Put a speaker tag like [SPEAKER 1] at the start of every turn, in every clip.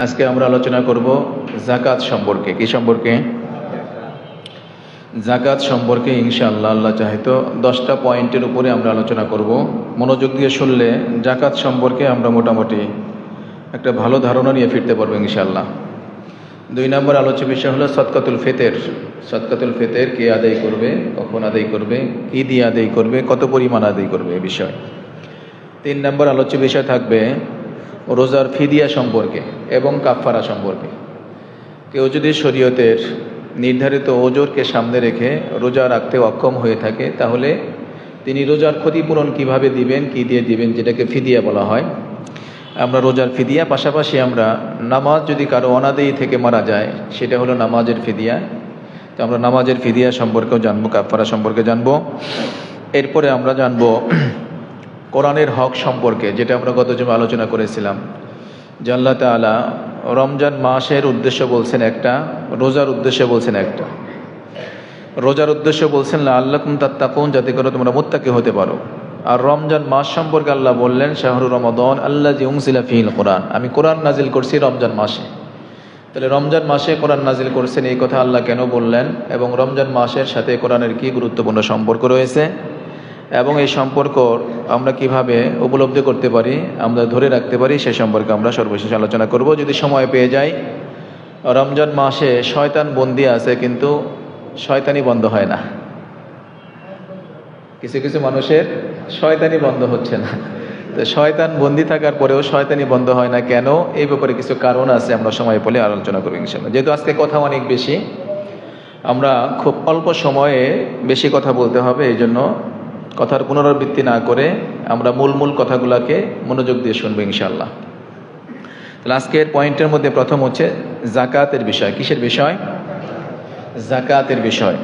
[SPEAKER 1] আজকে আমরা আলোচনা করব যাকাত সম্পর্কে। কি সম্পর্কে? যাকাত সম্পর্কে ইনশাআল্লাহ আল্লাহ চাহে তো 10টা পয়েন্টের উপরে আমরা আলোচনা করব। মনোযোগ দিয়ে শুনলে যাকাত সম্পর্কে আমরা মোটামুটি একটা ভালো ধারণা নিয়ে ফিরতে পারবো ইনশাআল্লাহ। 2 নম্বর আলোচ্য বিষয় হলো সদকাতুল ফিতর। সদকাতুল ফিতর কে আদায় করবে, কখন আদায় করবে, কি দিয়ে আদায় করবে, কত পরিমাণ আদায় করবে এই বিষয়। 3 নম্বর আলোচ্য বিষয় থাকবে রোজার ফিদিয়া সম্পর্কে এবং কাফফারা সম্পর্কে। কেউ যদি শরীয়তের নির্ধারিত ওজরকে সামনে রেখে রোজা রাখতে অক্ষম হয়ে থাকে তাহলে তিনি রোজার ক্ষতিপূরণ কিভাবে দিবেন, কি দিয়ে দিবেন, যেটাকে ফিদিয়া বলা হয়। আমরা রোজার ফিদিয়া, পাশাপাশি আমরা নামাজ যদি কারো অনাদেয়ী থেকে মারা যায় সেটা হলো নামাজের ফিদিয়া। তো আমরা নামাজের ফিদিয়া সম্পর্কেও জানবো, কাফফারা সম্পর্কে জানবো। এরপরে আমরা জানবো কোরআনের হক সম্পর্কে, যেটা আমরা গত জুমা আলোচনা করেছিলাম যে আল্লাহ তাআলা রমজান মাসের উদ্দেশ্য বলছেন একটা, রোজার উদ্দেশ্য বলছেন একটা। রোজার উদ্দেশ্য বলছেন লাআল্লাকুম তাত্তাকুন, যাতে করে তোমরা মুত্তাকি হতে পারো। আর রমজান মাস সম্পর্কে আল্লাহ বললেন শাহরু রমাদান আল্লাযী উনজিলা ফীহিল কোরআন, আমি কোরআন নাজিল করছি রমজান মাসে। তাহলে রমজান মাসে কোরআন নাজিল করছেন এই কথা আল্লাহ কেন বললেন, এবং রমজান মাসের সাথে কোরআনের কি গুরুত্বপূর্ণ সম্পর্ক রয়েছে, এবং এই সম্পর্ক আমরা কিভাবে উপলব্ধি করতে পারি, আমরা ধরে রাখতে পারি, সে সম্পর্কে আমরা সর্বশেষ আলোচনা করব যদি সময় পেয়ে যাই। রমজান মাসে শয়তান বন্দী আছে, কিন্তু শয়তানি বন্ধ হয় না। কিছু কিছু মানুষের শয়তানি বন্ধ হচ্ছে না। তো শয়তান বন্দী থাকার পরেও শয়তানি বন্ধ হয় না কেন, এই ব্যাপারে কিছু কারণ আছে, আমরা সময় পেলে আলোচনা করব ইনশাআল্লাহ। যেহেতু আজকে কথা অনেক বেশি, আমরা খুব অল্প সময়ে বেশি কথা বলতে হবে, এই জন্য কথার পুনরাবৃত্তি না করে আমরা মূল কথাগুলোকে মনোযোগ দিয়ে শুনবো ইনশাআল্লাহ। তাহলে আজকের পয়েন্টের মধ্যে প্রথম হচ্ছে যাকাতের বিষয়। কিসের বিষয়? যাকাতের বিষয়।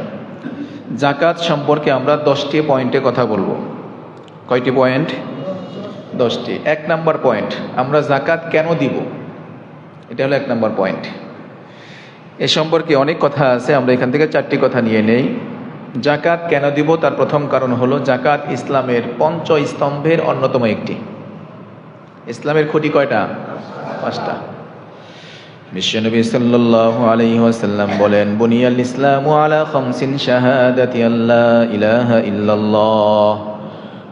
[SPEAKER 1] যাকাত সম্পর্কে আমরা 10টি পয়েন্টে কথা বলবো। কয়টি পয়েন্ট? 10টি। 1 নম্বর পয়েন্ট, আমরা যাকাত কেন দিব, এটা হলো 1 নম্বর পয়েন্ট। এ সম্পর্কে অনেক কথা আছে, আমরা এখান থেকে 4টি কথা নিয়ে নেই। যাকাত কেন দিব, তার প্রথম কারণ হলো যাকাত ইসলামের 5 স্তম্ভের অন্যতম একটি। ইসলামের খুঁটি কয়টা? 5টা। বিশ্বনবী সাল্লাল্লাহু আলাইহি ওয়াসাল্লাম বলেন বুনিয়াল ইসলামু আলা খামসিন শাহাদাতি আল্লা ইলাহা ইল্লাল্লাহ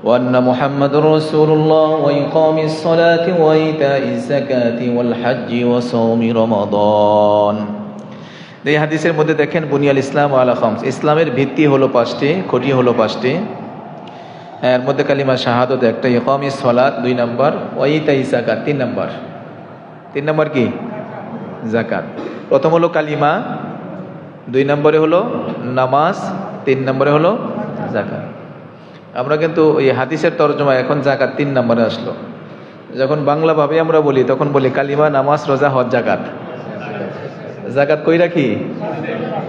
[SPEAKER 1] ওয়া আন্না মুহাম্মাদুর রাসূলুল্লাহ ওয়া ইকামিস সালাতি ওয়া ইতাইজ যাকাতি ওয়াল হজ্জি ওয়া সাওমি রমাদান। এই হাদিসের মধ্যে দেখেন বুনিয়াল ইসলাম আলা খামস, ইসলামের ভিত্তি হলো 5টি, খুঁটি হলো 5টি। এর মধ্যে কালিমা শাহাদাত একটা, ইকামিস সালাত 2 নম্বর, ওয়া ইতাইজ যাকাত 3 নম্বর। 3 নম্বর কি? যাকাত। প্রথম হলো কালিমা, 2 নম্বরে হলো নামাজ, 3 নম্বরে হলো যাকাত। আমরা কিন্তু এই হাদিসের তরজমা এখন যাকাত 3 নম্বরে আসলো। যখন বাংলা ভাবে আমরা বলি তখন বলি কালিমা, নামাজ, রোজা, হজ, যাকাত। যাকাত কই রাখি?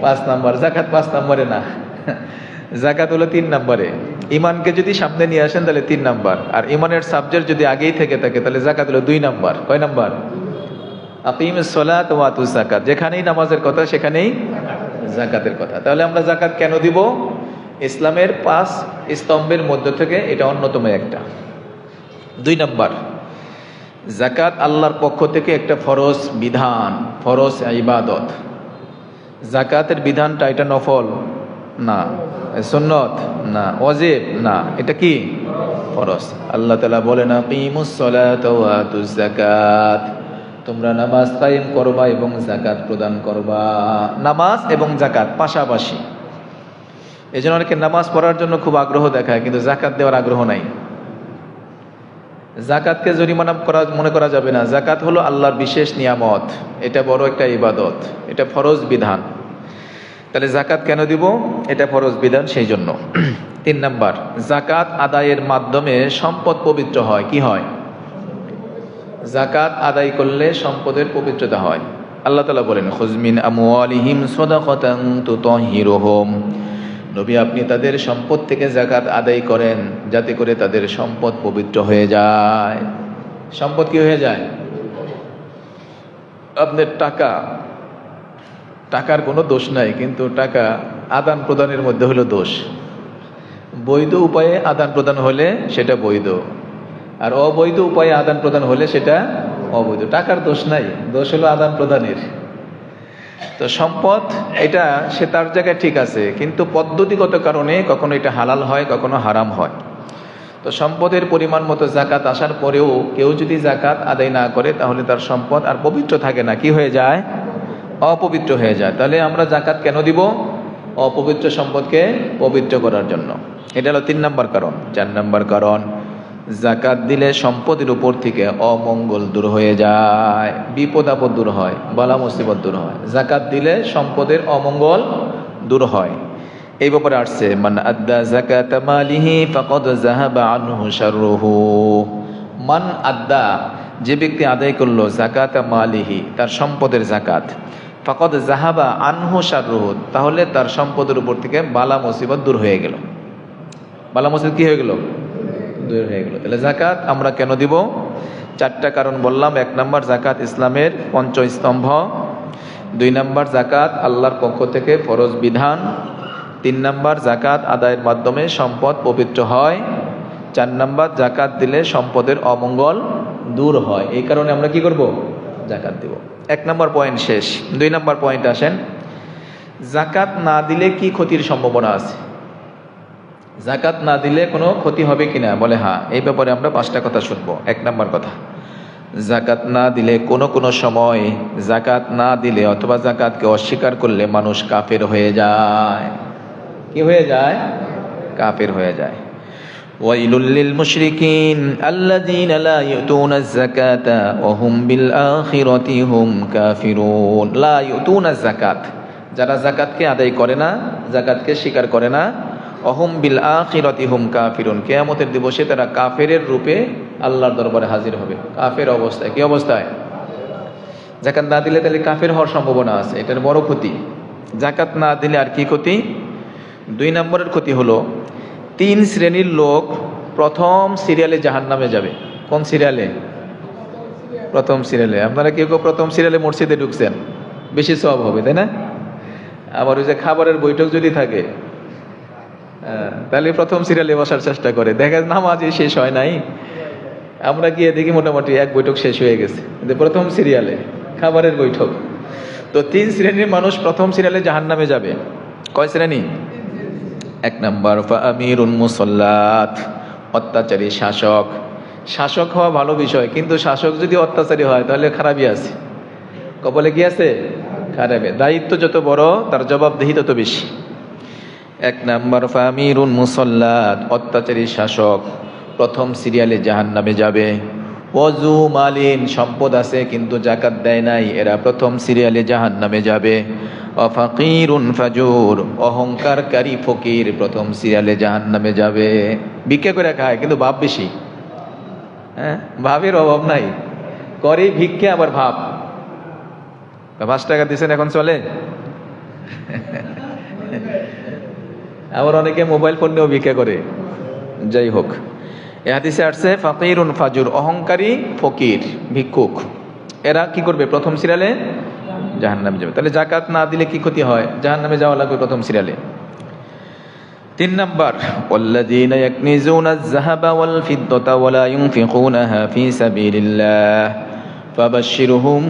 [SPEAKER 1] 5 নম্বর। যাকাত 5 নম্বরে না, যাকাত হলো 3 নম্বরে। ইমানকে যদি সামনে নিয়ে আসেন তাহলে 3 নম্বর, আর ইমানের সাবজেক্ট যদি আগেই থেকে থাকে তাহলে যাকাত হলো 2 নম্বর। কয় নম্বর? আকিমিস সালাত ওয়া আতুজ যাকাত, যেখানেই নামাজের কথা সেখানেই যাকাতের কথা। তাহলে আমরা যাকাত কেন দিব? ইসলামের 5 স্তম্ভের মধ্য থেকে এটা অন্যতম একটা। 2 নম্বর, যাকাত আল্লাহর পক্ষ থেকে একটা ফরজ বিধান, ফরজ ইবাদত। যাকাতের বিধানটা এটা নফল না, সুন্নত না, ওয়াজিব না, এটা কি? ফরজ। আল্লাহ তাআলা বলেন আকিমুস সালাতা ওয়া আতুজ যাকাত, তোমরা নামাজ কায়েম করবা এবং যাকাত প্রদান করবা। নামাজ এবং যাকাত পাশাপাশি। এজন্য অনেকে নামাজ পড়ার জন্য খুব আগ্রহ দেখায়, কিন্তু যাকাত দেওয়ার আগ্রহ নাই। যাকাতকে জরিমানা করা মনে করা যাবে না। যাকাত হলো আল্লাহর বিশেষ নিয়ামত, এটা বড় একটা ইবাদত, এটা ফরজ বিধান। তাহলে যাকাত কেন দিব? এটা ফরজ বিধান, সেই জন্য। 3 নাম্বার, যাকাত আদায়ের মাধ্যমে সম্পদ পবিত্র হয়। কি হয়? যাকাত আদায় করলে সম্পদের পবিত্রতা হয়। আল্লাহ তাআলা বলেন খুয মিন আমওয়ালিহিম সাদাকাতান তুতাহহিরুহুম, নবী আপনি তাদের সম্পদ থেকে যাকাত আদায় করেন যাতে করে তাদের সম্পদ পবিত্র হয়ে যায়। সম্পদ কি হয়ে যায়? আপনার টাকার কোনো দোষ নাই, কিন্তু টাকা আদান প্রদানের মধ্যে হলো দোষ। বৈধ উপায়ে আদান প্রদান হলে সেটা বৈধ, আর অবৈধ উপায়ে আদান প্রদান হলে সেটা অবৈধ। টাকার দোষ নাই, দোষ হলো আদান প্রদানের। তো সম্পদ এটা সে তার জায়গায় ঠিক আছে, কিন্তু পদ্ধতিগত কারণে কখনো এটা হালাল হয়, কখনো হারাম হয়। তো সম্পদের পরিমাণ মতো জাকাত আসার পরেও কেউ যদি জাকাত আদায় না করে, তাহলে তার সম্পদ আর পবিত্র থাকে না, কি হয়ে যায়? অপবিত্র হয়ে যায়। তাহলে আমরা জাকাত কেন দিব? অপবিত্র সম্পদকে পবিত্র করার জন্য। এটা হলো 3 নম্বর কারণ। 4 নম্বর কারণ, জাকাত দিলে সম্পদের উপর থেকে অমঙ্গল দূর হয়ে যায়, বিপদ আপদ দূর হয়, বালা মুসিবত দূর হয়। জাকাত দিলে সম্পদের অমঙ্গল দূর হয়। এই ব্যাপারে আসছে, মান আদ্দা যাকাতা মালিহি ফাকাদ যাহাবা আনহু শাররুহু। মান আদ্দা, যে ব্যক্তি আদায় করলো যাকাতা মালিহি, তার সম্পদের জাকাত, ফাকাদ যাহাবা আনহু শাররুহু, তাহলে তার সম্পদের উপর থেকে বালা মুসিবত দূর হয়ে গেল। বালা মুসিবত কি হয়ে গেল? দূর হয়ে গেল। তাহলে জাকাত আমরা কেন দিব? 4টা কারণ বললাম। 1 নম্বর, জাকাত ইসলামের পঞ্চস্তম্ভ। 2 নম্বর, জাকাত আল্লাহর পক্ষ থেকে ফরজ বিধান। 3 নম্বর, জাকাত আদায়ের মাধ্যমে সম্পদ পবিত্র হয়। 4 নম্বর, জাকাত দিলে সম্পদের অমঙ্গল দূর হয়। এই কারণে আমরা কি করব? জাকাত দিব। 1 নম্বর পয়েন্ট শেষ। 2 নম্বর পয়েন্ট আসেন, জাকাত না দিলে কি ক্ষতির সম্ভাবনা আছে? জাকাত না দিলে কোনো ক্ষতি হবে কিনা? বলে হ্যাঁ। এই ব্যাপারে আমরা 5টা কথা শুনবো। 1 নম্বর কথা, জাকাত না দিলে কোনো সময় জাকাত না দিলে অথবা জাকাতকে অস্বীকার করলে মানুষ কাফের হয়ে যায়। কি হয়ে যায়? কাফের হয়ে যায়। ওয়াইলুল লিল মুশরিকিন আল্লাযীনা লা ইউতুনাজ যাকাতা ওয়া হুম বিল আখিরাতি হুম কাফিরুন। লা ইউতুনাজ যাকাত, যারা জাকাতকে আদায় করে না, জাকাতকে স্বীকার করে না, অহুম বিল আখিরাতি হুম কাফিরুন, কিয়ামতের দিবসে তারা কাফেরের রূপে আল্লাহর দরবারে হাজির হবে। কাফের অবস্থায়। কি অবস্থায়? জাকাত না দিলে তাহলে কাফের হওয়ার সম্ভাবনা আছে, এটার বড় ক্ষতি। জাকাত না দিলে আর কি ক্ষতি? 2 নম্বরের ক্ষতি হলো 3 শ্রেণীর লোক প্রথম সিরিয়ালে জাহান্নামে যাবে। কোন সিরিয়ালে? প্রথম সিরিয়ালে। আপনারা কেউ কেউ প্রথম সিরিয়ালে মসজিদে ঢুকছেন, বেশি সওয়াব হবে, তাই না? আবার ওই যে খাবারের বৈঠক যদি থাকে, তাহলে প্রথম সিরিয়ালে বসার চেষ্টা করে, দেখা নামাজই শেষ হয় নাই, আমরা গিয়ে দেখি মোটামুটি 1 বৈঠক শেষ হয়ে গেছে, কিন্তু প্রথম সিরিয়ালে খাবারের বৈঠক। তো 3 শ্রেণীর মানুষ প্রথম সিরিয়ালে জাহান্নামে যাবে। কয় শ্রেণী? 1 নম্বর, ফাআমিরুন মুসাল্লাত, অত্যাচারী শাসক। শাসক হওয়া ভালো বিষয়, কিন্তু শাসক যদি অত্যাচারী হয় তাহলে খারাপই আছে, কপালে কি আছে? খারাপে। দায়িত্ব যত বড় তার জবাবদিহি তত বেশি। 1 নম্বর, ফাআমিরুন মুসাল্লাত, অত্যাচারী শাসক প্রথম সিরিয়ালে জাহান্নামে যাবে। ওয়াজু মালিন, সম্পদ আছে কিন্তু জাকাত দেয় নাই, এরা প্রথম সিরিয়ালে জাহান্নামে যাবে। ফাকিরুন ফাজুর, অহংকারকারী ফকির প্রথম সিরিয়ালে জাহান্নামে যাবে। ভিক্ষা করে খায় কিন্তু ভাব বেশি, হ্যাঁ, ভাবের অভাব নাই, করে ভিক্ষা আবার ভাব। 5 টাকা দিচ্ছেন এখন চলে। আবার অনেকে মোবাইল ফোন নিয়েও ভিক্ষা করে। যাই হোক, এ হাদিসে আসছে ফাকিরুন ফাজুর, অহংকারী ফকির ভিক্ষুক, এরা কি করবে? প্রথম সিরিয়ালে জাহান্নামে যাবে। তাহলে জাকাত না দিলে কি ক্ষতি হয়? জাহান্নামে যাওয়া লাগবে প্রথম সিরিয়ালে। 3 নাম্বার, ওয়াল্লাযীনা ইয়াকনিজুনাজ যাহাবা ওয়াল ফিদ্দাতা ওয়া লা ইউনফিকুনাহা ফী সাবিলিল্লাহ ফাবাশশিরহুম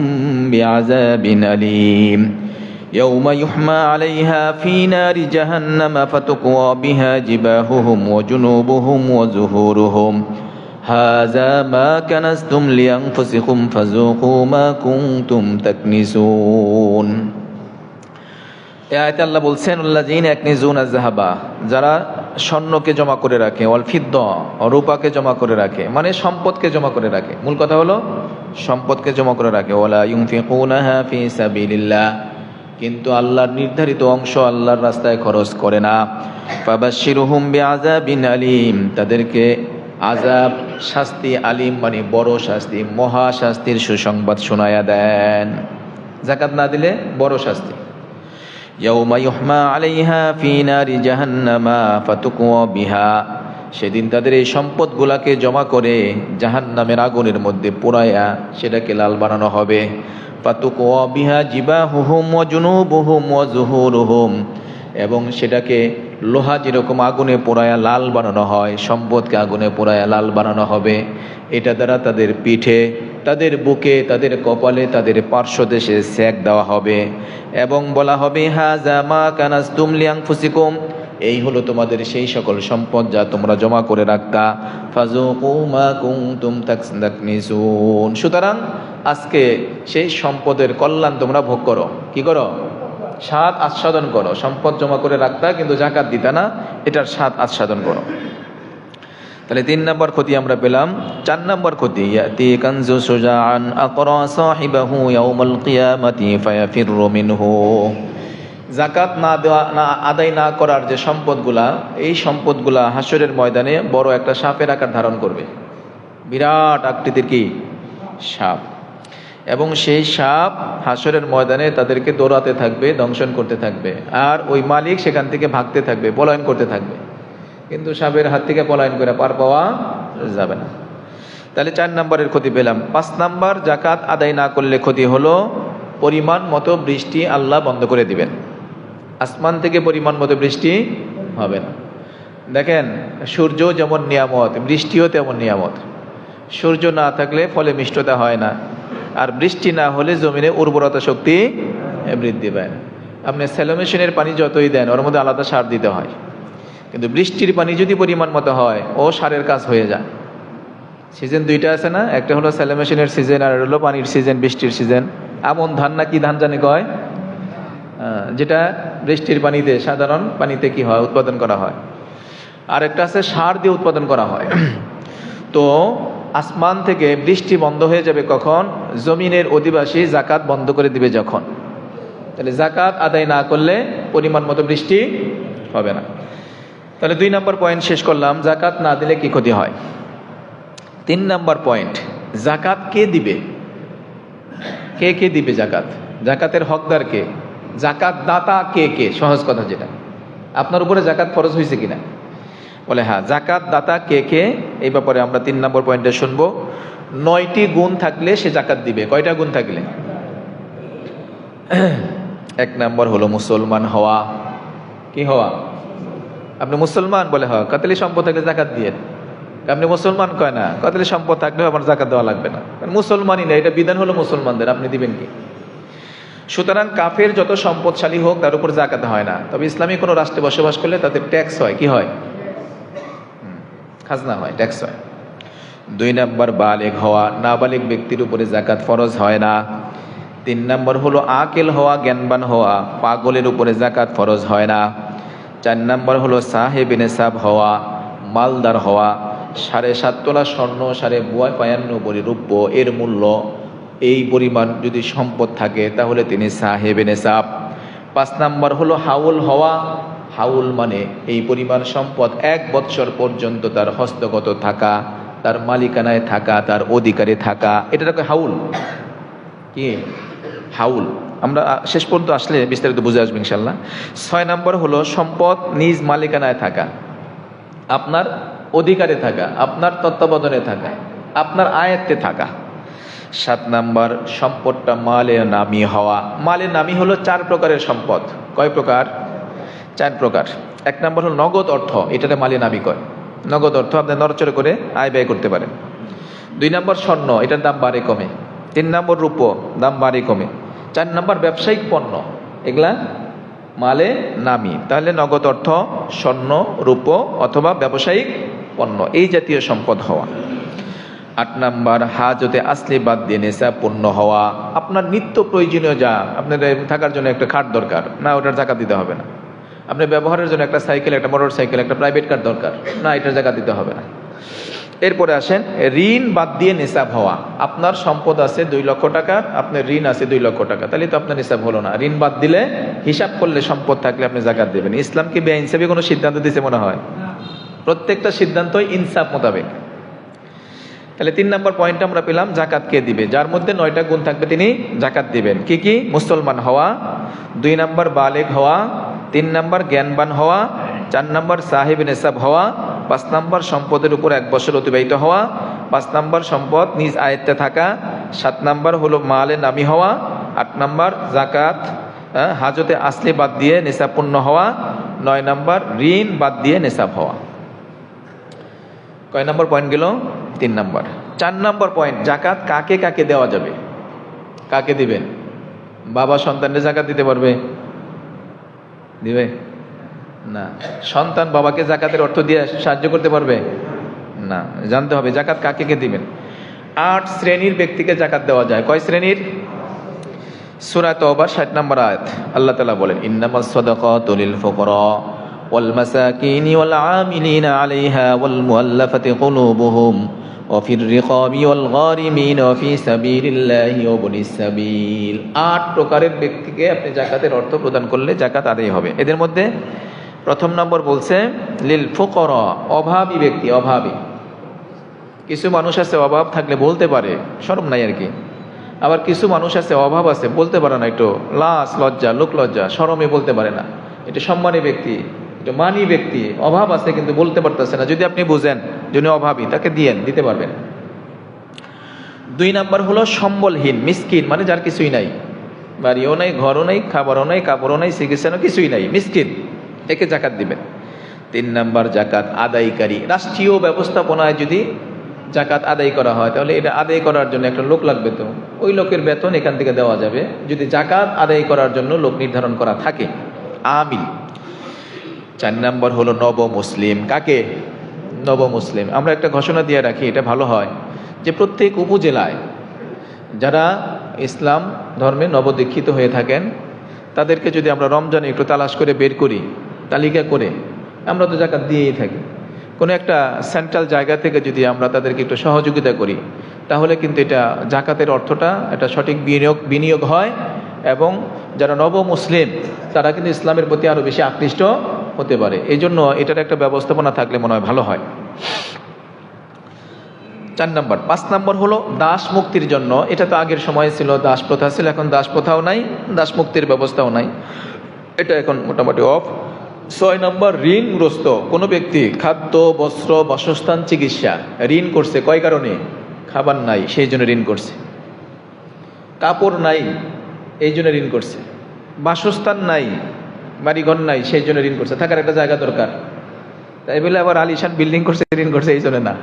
[SPEAKER 1] বিআযাবিন আলীম ইয়াওমা ইউহমা আলাইহা ফী নারি জাহান্নাম ফাতুকওয়া বিহা জিবাহুহুম ওয়া জুনুবুহুম ওয়া যুহুরুহুম হাযা মা কানাজতুম লিআনফুসিকুম ফাযুকু মা কুনতুম তাকনিজুন। এই আয়াতে আল্লাহ বলছেন, আল্লাযীনা ইয়াকনিজুনাজ যাহাবা, যারা স্বর্ণকে জমা করে রাখে, ওয়াল ফিদ্দা, রূপাকে জমা করে রাখে, মানে সম্পদকে জমা করে রাখে। মূল কথা হলো সম্পদকে জমা করে রাখে। ওয়ালা ইউনফিকুনাহা ফী সাবিলিল্লাহ, কিন্তু আল্লাহর নির্ধারিত অংশ আল্লাহর রাস্তায় খরচ করে না। ফাবাশশিরহুম বিআযাবিন আলীম, তাদেরকে আযাব, শাস্তি, আলিম মানে বড় শাস্তি, মহা শাস্তির সুসংবাদ শোনায়া দেন। যাকাত না দিলে বড় শাস্তি। ইয়াউমা ইউহমা আলাইহা ফী নারি জাহান্নামা ফাতুকওয়া বিহা, সেদিন তাদের এই সম্পদগুলাকে জমা করে জাহান্নামের আগুনের মধ্যে পোড়ায়া সেটাকে লাল বানানো হবে। ফাতুকওয়া বিহা জিবাহুহুম ওয়া জুনুবুহুম ওয়া যুহুরুহুম, এবং সেটাকে লোহা যেরকম আগুনে পোড়ায়া লাল বানানো হয়, সম্পদকে আগুনে পোড়ায়া লাল বানানো হবে। এটা দ্বারা তাদের পিঠে তাদের বুকে, তাদের কপালে, তাদের পার্শ্বদেশে সেক দেওয়া হবে এবং বলা হবে হাযা মা কানাজতুম লিআনফুসিকুম, এই হলো তোমাদের সেই সকল সম্পদ যা তোমরা জমা করে রাখতা, ফাযুকু মা কুনতুম তাকনিসুন। সুতরাং আজকে সেই সম্পদের কল্যাণ তোমরা ভোগ করো। কি করো? স্বাদ আস্বাদন করো। সম্পদ জমা করে রাখতা কিন্তু যাকাত দিতা না, এটার স্বাদ আস্বাদন করো। তাহলে 3 নম্বর ক্ষতি আমরা পেলাম। 4 নম্বর ক্ষতি, ইয়াতি কানজু সুজাআন আকরা সাহিবাহু ইয়াউমাল কিয়ামাতি ফায়াফিরু মিনহু। যাকাত না দেওয়া, না আদায় না করার যে সম্পদগুলা, এই সম্পদগুলা হাসরের ময়দানে বড় একটা সাপের আকার ধারণ করবে। বিরাট আকৃতির কি সাপ, এবং সেই সাপ হাসরের ময়দানে তাদেরকে দৌড়াতে থাকবে, দংশন করতে থাকবে, আর ওই মালিক সেখান থেকে ভাগতে থাকবে, পলায়ন করতে থাকবে, কিন্তু সাপের হাত থেকে পলায়ন করে পার পাওয়া যাবে না। তাহলে 4 নম্বরের ক্ষতি পেলাম। 5 নম্বর, যাকাত আদায় না করলে ক্ষতি হলো পরিমাণ মতো বৃষ্টি আল্লাহ বন্ধ করে দিবেন। আসমান থেকে পরিমাণ মতো বৃষ্টি হবে না। দেখেন, সূর্য যেমন নিয়ামত, বৃষ্টিও তেমন নিয়ামত। সূর্য না থাকলে ফলে মিষ্টতা হয় না, আর বৃষ্টি না হলে জমিনে উর্বরতা শক্তি বৃদ্ধি পায় না। আপনি স্যালো মেশিনের পানি যতই দেন, ওর মধ্যে আলাদা সার দিতে হয়, কিন্তু বৃষ্টির পানি যদি পরিমাণ মতো হয়, ও সারের কাজ হয়ে যায়। সিজন 2টা আছে না, একটা হলো স্যালো মেশিনের সিজন, আর হলো পানির সিজন, বৃষ্টির সিজন। আমন ধান না কি ধান জানি কয়, যেটা বৃষ্টির পানিতে, সাধারণ পানিতে কি হয়, উৎপাদন করা হয়। আর একটা আছে সার দিয়ে উৎপাদন করা হয়। তো আসমান থেকে বৃষ্টি বন্ধ হয়ে যাবে কখন? জমিনের অধিবাসী যাকাত বন্ধ করে দিবে যখন। তাহলে যাকাত আদায় না করলে পরিমাণ মতো বৃষ্টি হবে না। তাহলে 2 নম্বর পয়েন্ট শেষ করলাম, যাকাত না দিলে কি ক্ষতি হয়। 3 নম্বর পয়েন্ট, যাকাত কে দিবে? কে কে দিবে যাকাত? যাকাতের হকদার কে? যাকাত দাতা কে কে? সহজ কথা যেটা, আপনার উপরে যাকাত ফরজ হয়েছে কিনা? বলে হ্যাঁ। যাকাত দাতা কে কে, এই ব্যাপারে আমরা 3 নম্বর পয়েন্টে শুনবো। 9টি গুণ থাকলে সে যাকাত দিবে। কয়টা গুণ থাকলে? 1 নম্বর হলো মুসলমান হওয়া। কি হওয়া? আপনি মুসলমান? বলে হওয়া। কাতলি সম্পদ থাকলে যাকাত দিয়ে। আপনি মুসলমান কয় না, কাতলি সম্পদ থাকলেও আমার যাকাত দেওয়া লাগবে না, কারণ মুসলমানই না, এটা বিধান হলো মুসলমানদের, আপনি দিবেন কি? সুতরাং কাফের যত সম্পদশালী হোক তার উপর যাকাত হয় না। তবে ইসলামী কোনো রাষ্ট্রে বসবাস করলে তাদের ট্যাক্স হয়। কি হয়? খাজনা হয়, ট্যাক্স হয়। 2 নম্বর বালেগ হওয়া, নাবালিগ ব্যক্তির উপরে যাকাত ফরজ হয় না। 3 নম্বর হলো আকিল হওয়া, জ্ঞানবান হওয়া, পাগলের উপরে যাকাত ফরজ হয় না। 4 নম্বর হলো সাহেবে নেসাব হওয়া, মালদার হওয়া। 7.5 তোলা স্বর্ণ, 52 ভরি রৌপ্য এর মূল্য, এই পরিমাণ যদি সম্পদ থাকে তাহলে তিনি সাহেবে নেসাব। 5 নম্বর হলো হাউল হওয়া। হাউল মানে এই পরিমাণ সম্পদ 1 বৎসর পর্যন্ত তার হস্তগত থাকা, তার মালিকানায় থাকা, তার অধিকারে থাকা, এটাকে হাউল। কি হাউল? আমরা শেষ পর্যন্ত আসলে বিস্তারিত বুঝে আসবো ইনশাল্লাহ। 6 নম্বর হলো সম্পদ নিজ মালিকানায় থাকা, আপনার অধিকারে থাকা, আপনার তত্ত্বাবধানে থাকা, আপনার আয়ত্তে থাকা। 7 নম্বর সম্পদটা মালে নামি হওয়া। মালে নামি হলো 4 প্রকারের সম্পদ। কয় প্রকার? 4 প্রকার। 1 নম্বর হলো নগদ অর্থ, এটাতে মালে নামি কয়। নগদ অর্থ আপনি নড়চড়ে করে আয় ব্যয় করতে পারেন। 2 নম্বর স্বর্ণ, এটার দাম বাড়ে কমে। 3 নম্বর রূপ, দাম বাড়ে কমে। 4 নম্বর ব্যবসায়িক পণ্য, এগুলা মালে নামি। তাহলে নগদ অর্থ, স্বর্ণ, রূপ অথবা ব্যবসায়িক পণ্য, এই জাতীয় সম্পদ হওয়া। 8 নম্বর হাজতে আসলি বাদ দিয়ে নেশা পূর্ণ হওয়া। আপনার নিত্য প্রয়োজনীয় যা, আপনার থাকার জন্য একটা খাট দরকার না, ওটার জাকাত দিতে হবে না। আপনার ব্যবহারের জন্য একটা সাইকেল, একটা মোটর সাইকেল, একটা প্রাইভেট কার দরকার না, এটার জাকাত দিতে হবে না। এরপরে আসেন ঋণ বাদ দিয়ে নিসাব হওয়া। আপনার সম্পদ আছে 2 লক্ষ টাকা, আপনার ঋণ আছে 2 লক্ষ টাকা, তাহলে তো আপনার নিসাব হলো না। ঋণ বাদ দিলে, হিসাব করলে সম্পদ থাকলে আপনি জাকাত দেবেন। ইসলাম কি বেআইনসাফি কোনো সিদ্ধান্ত দিতে মনে হয়? প্রত্যেকটা সিদ্ধান্তই ইনসাফ মোতাবেক। তাহলে 3 নম্বর পয়েন্ট আমরা পেলাম, জাকাত কে দিবে? যার মধ্যে 9টা গুণ থাকবে তিনি জাকাত দিবেন। কি কি? মুসলমান হওয়া, 2 নম্বর বালেগ হওয়া, 3 নম্বর জ্ঞানবান হওয়া, 4 নম্বর সাহেব নেসাব হওয়া, 5 নম্বর সম্পদের উপর 1 বছর অতিবাহিত হওয়া, 5 নম্বর সম্পদ নিজ আয়ত্তে থাকা, 7 নম্বর হলো মালে নামি হওয়া, 8 নম্বর জাকাত হাজতে আসলি বাদ দিয়ে নেশাব পূর্ণ হওয়া, 9 নম্বর ঋণ বাদ দিয়ে নেশাব হওয়া। কয় নম্বর পয়েন্ট গেল? 3 নম্বর। 4 নম্বর পয়েন্ট, জাকাত কাকে কাকে দেওয়া যাবে, কাকে দিবেন? বাবা সন্তানকে জাকাত দিতে পারবে? দিবে না। সন্তান বাবাকে জাকাতের অর্থ দিয়ে সাহায্য করতে পারবে না। জানতে হবে জাকাত কাকে কে দিবেন। 8 শ্রেণীর ব্যক্তিকে জাকাত দেওয়া যায়। কয় শ্রেণীর? সূরা তাওবা 60 নম্বর আয়াত আল্লাহ তাআলা বলেন, ইন্নামাস সাদাকাতু লিল ফুকারা ওয়াল মাসাকিনি ওয়াল আমিলিনা আলাইহা ওয়াল মুআল্লাফাতি কুলুবুহুম ওয়া ফির রিকাবি ওয়াল গারিমিন ওয়া ফি সাবিলিল্লাহি ওয়া ইবনিস সাবিল। 8 প্রকারের ব্যক্তিকে আপনি জাকাতের অর্থ প্রদান করলে জাকাত আদায় হবে। এদের মধ্যে প্রথম নম্বর বলছে লিল ফুকারা, অভাবী ব্যক্তি। অভাবী কিছু মানুষ আছে অভাব থাকলে বলতে পারে, শরম নাই আর কি। আবার কিছু মানুষ আছে অভাব আছে বলতে পারে না, একটু লাজ লজ্জা, লোক লজ্জা, শরমে বলতে পারে না। এটা সম্মানী ব্যক্তি, এটা মানি ব্যক্তি, অভাব আছে কিন্তু বলতে পারতেছে না। যদি আপনি বুঝেন যিনি অভাবী, তাকে দিতে পারবেন। 2 নাম্বার হলো সম্বলহীন, মিসকিন, মানে যার কিছুই নাই, বাড়িও নাই, ঘরও নাই, খাবারও নাই, কাপড়ও নাই, চিকিৎসাও কিছুই নাই, মিসকিন, একে জাকাত দিবেন। 3 নাম্বার জাকাত আদায়কারী। রাষ্ট্রীয় ব্যবস্থাপনায় যদি জাকাত আদায় করা হয় তাহলে এটা আদায় করার জন্য একটা লোক লাগবে, তো ওই লোকের বেতন এখান থেকে দেওয়া যাবে যদি জাকাত আদায় করার জন্য লোক নির্ধারণ করা থাকে, আমিল। 4 নাম্বার হলো নব মুসলিম। কাকে? নব মুসলিম। আমরা একটা ঘোষণা দিয়ে রাখি, এটা ভালো হয়, যে প্রত্যেক উপজেলায় যারা ইসলাম ধর্মে নবদীক্ষিত হয়ে থাকেন তাদেরকে যদি আমরা রমজানে একটু তালাশ করে বের করি, তালিকা করে, আমরা তো জাকাত দিয়েই থাকি, কোনো একটা সেন্ট্রাল জায়গা থেকে যদি আমরা তাদেরকে একটু সহযোগিতা করি তাহলে কিন্তু এটা জাকাতের অর্থটা একটা সঠিক বিনিয়োগ হয় এবং যারা নব মুসলিম তারা কিন্তু ইসলামের প্রতি আরও বেশি আকৃষ্ট হতে পারে। এই জন্য এটার একটা ব্যবস্থাপনা থাকলে মনে হয় ভালো হয়। 4 নম্বর। 5 নম্বর হলো দাস মুক্তির জন্য। এটা তো আগের সময় ছিল, দাস প্রথা ছিল, এখন দাস প্রথাও নাই, দাস মুক্তির ব্যবস্থাও নাই, এটা এখন মোটামুটি অফ। 6 নম্বর ঋণগ্রস্ত কোনো ব্যক্তি, খাদ্য, বস্ত্র, বাসস্থান, চিকিৎসা, ঋণ করছে কয় কারণে? খাবার নাই সেই জন্য ঋণ করছে, কাপড় নাই এই জন্য ঋণ করছে, বাসস্থান নাই, বাড়িঘর নাই সেই জন্য ঋণ করছে, থাকার একটা জায়গা দরকার, তাই বলে আবার আলিশান বিল্ডিং করছে ঋণ করছে এই জন্য না।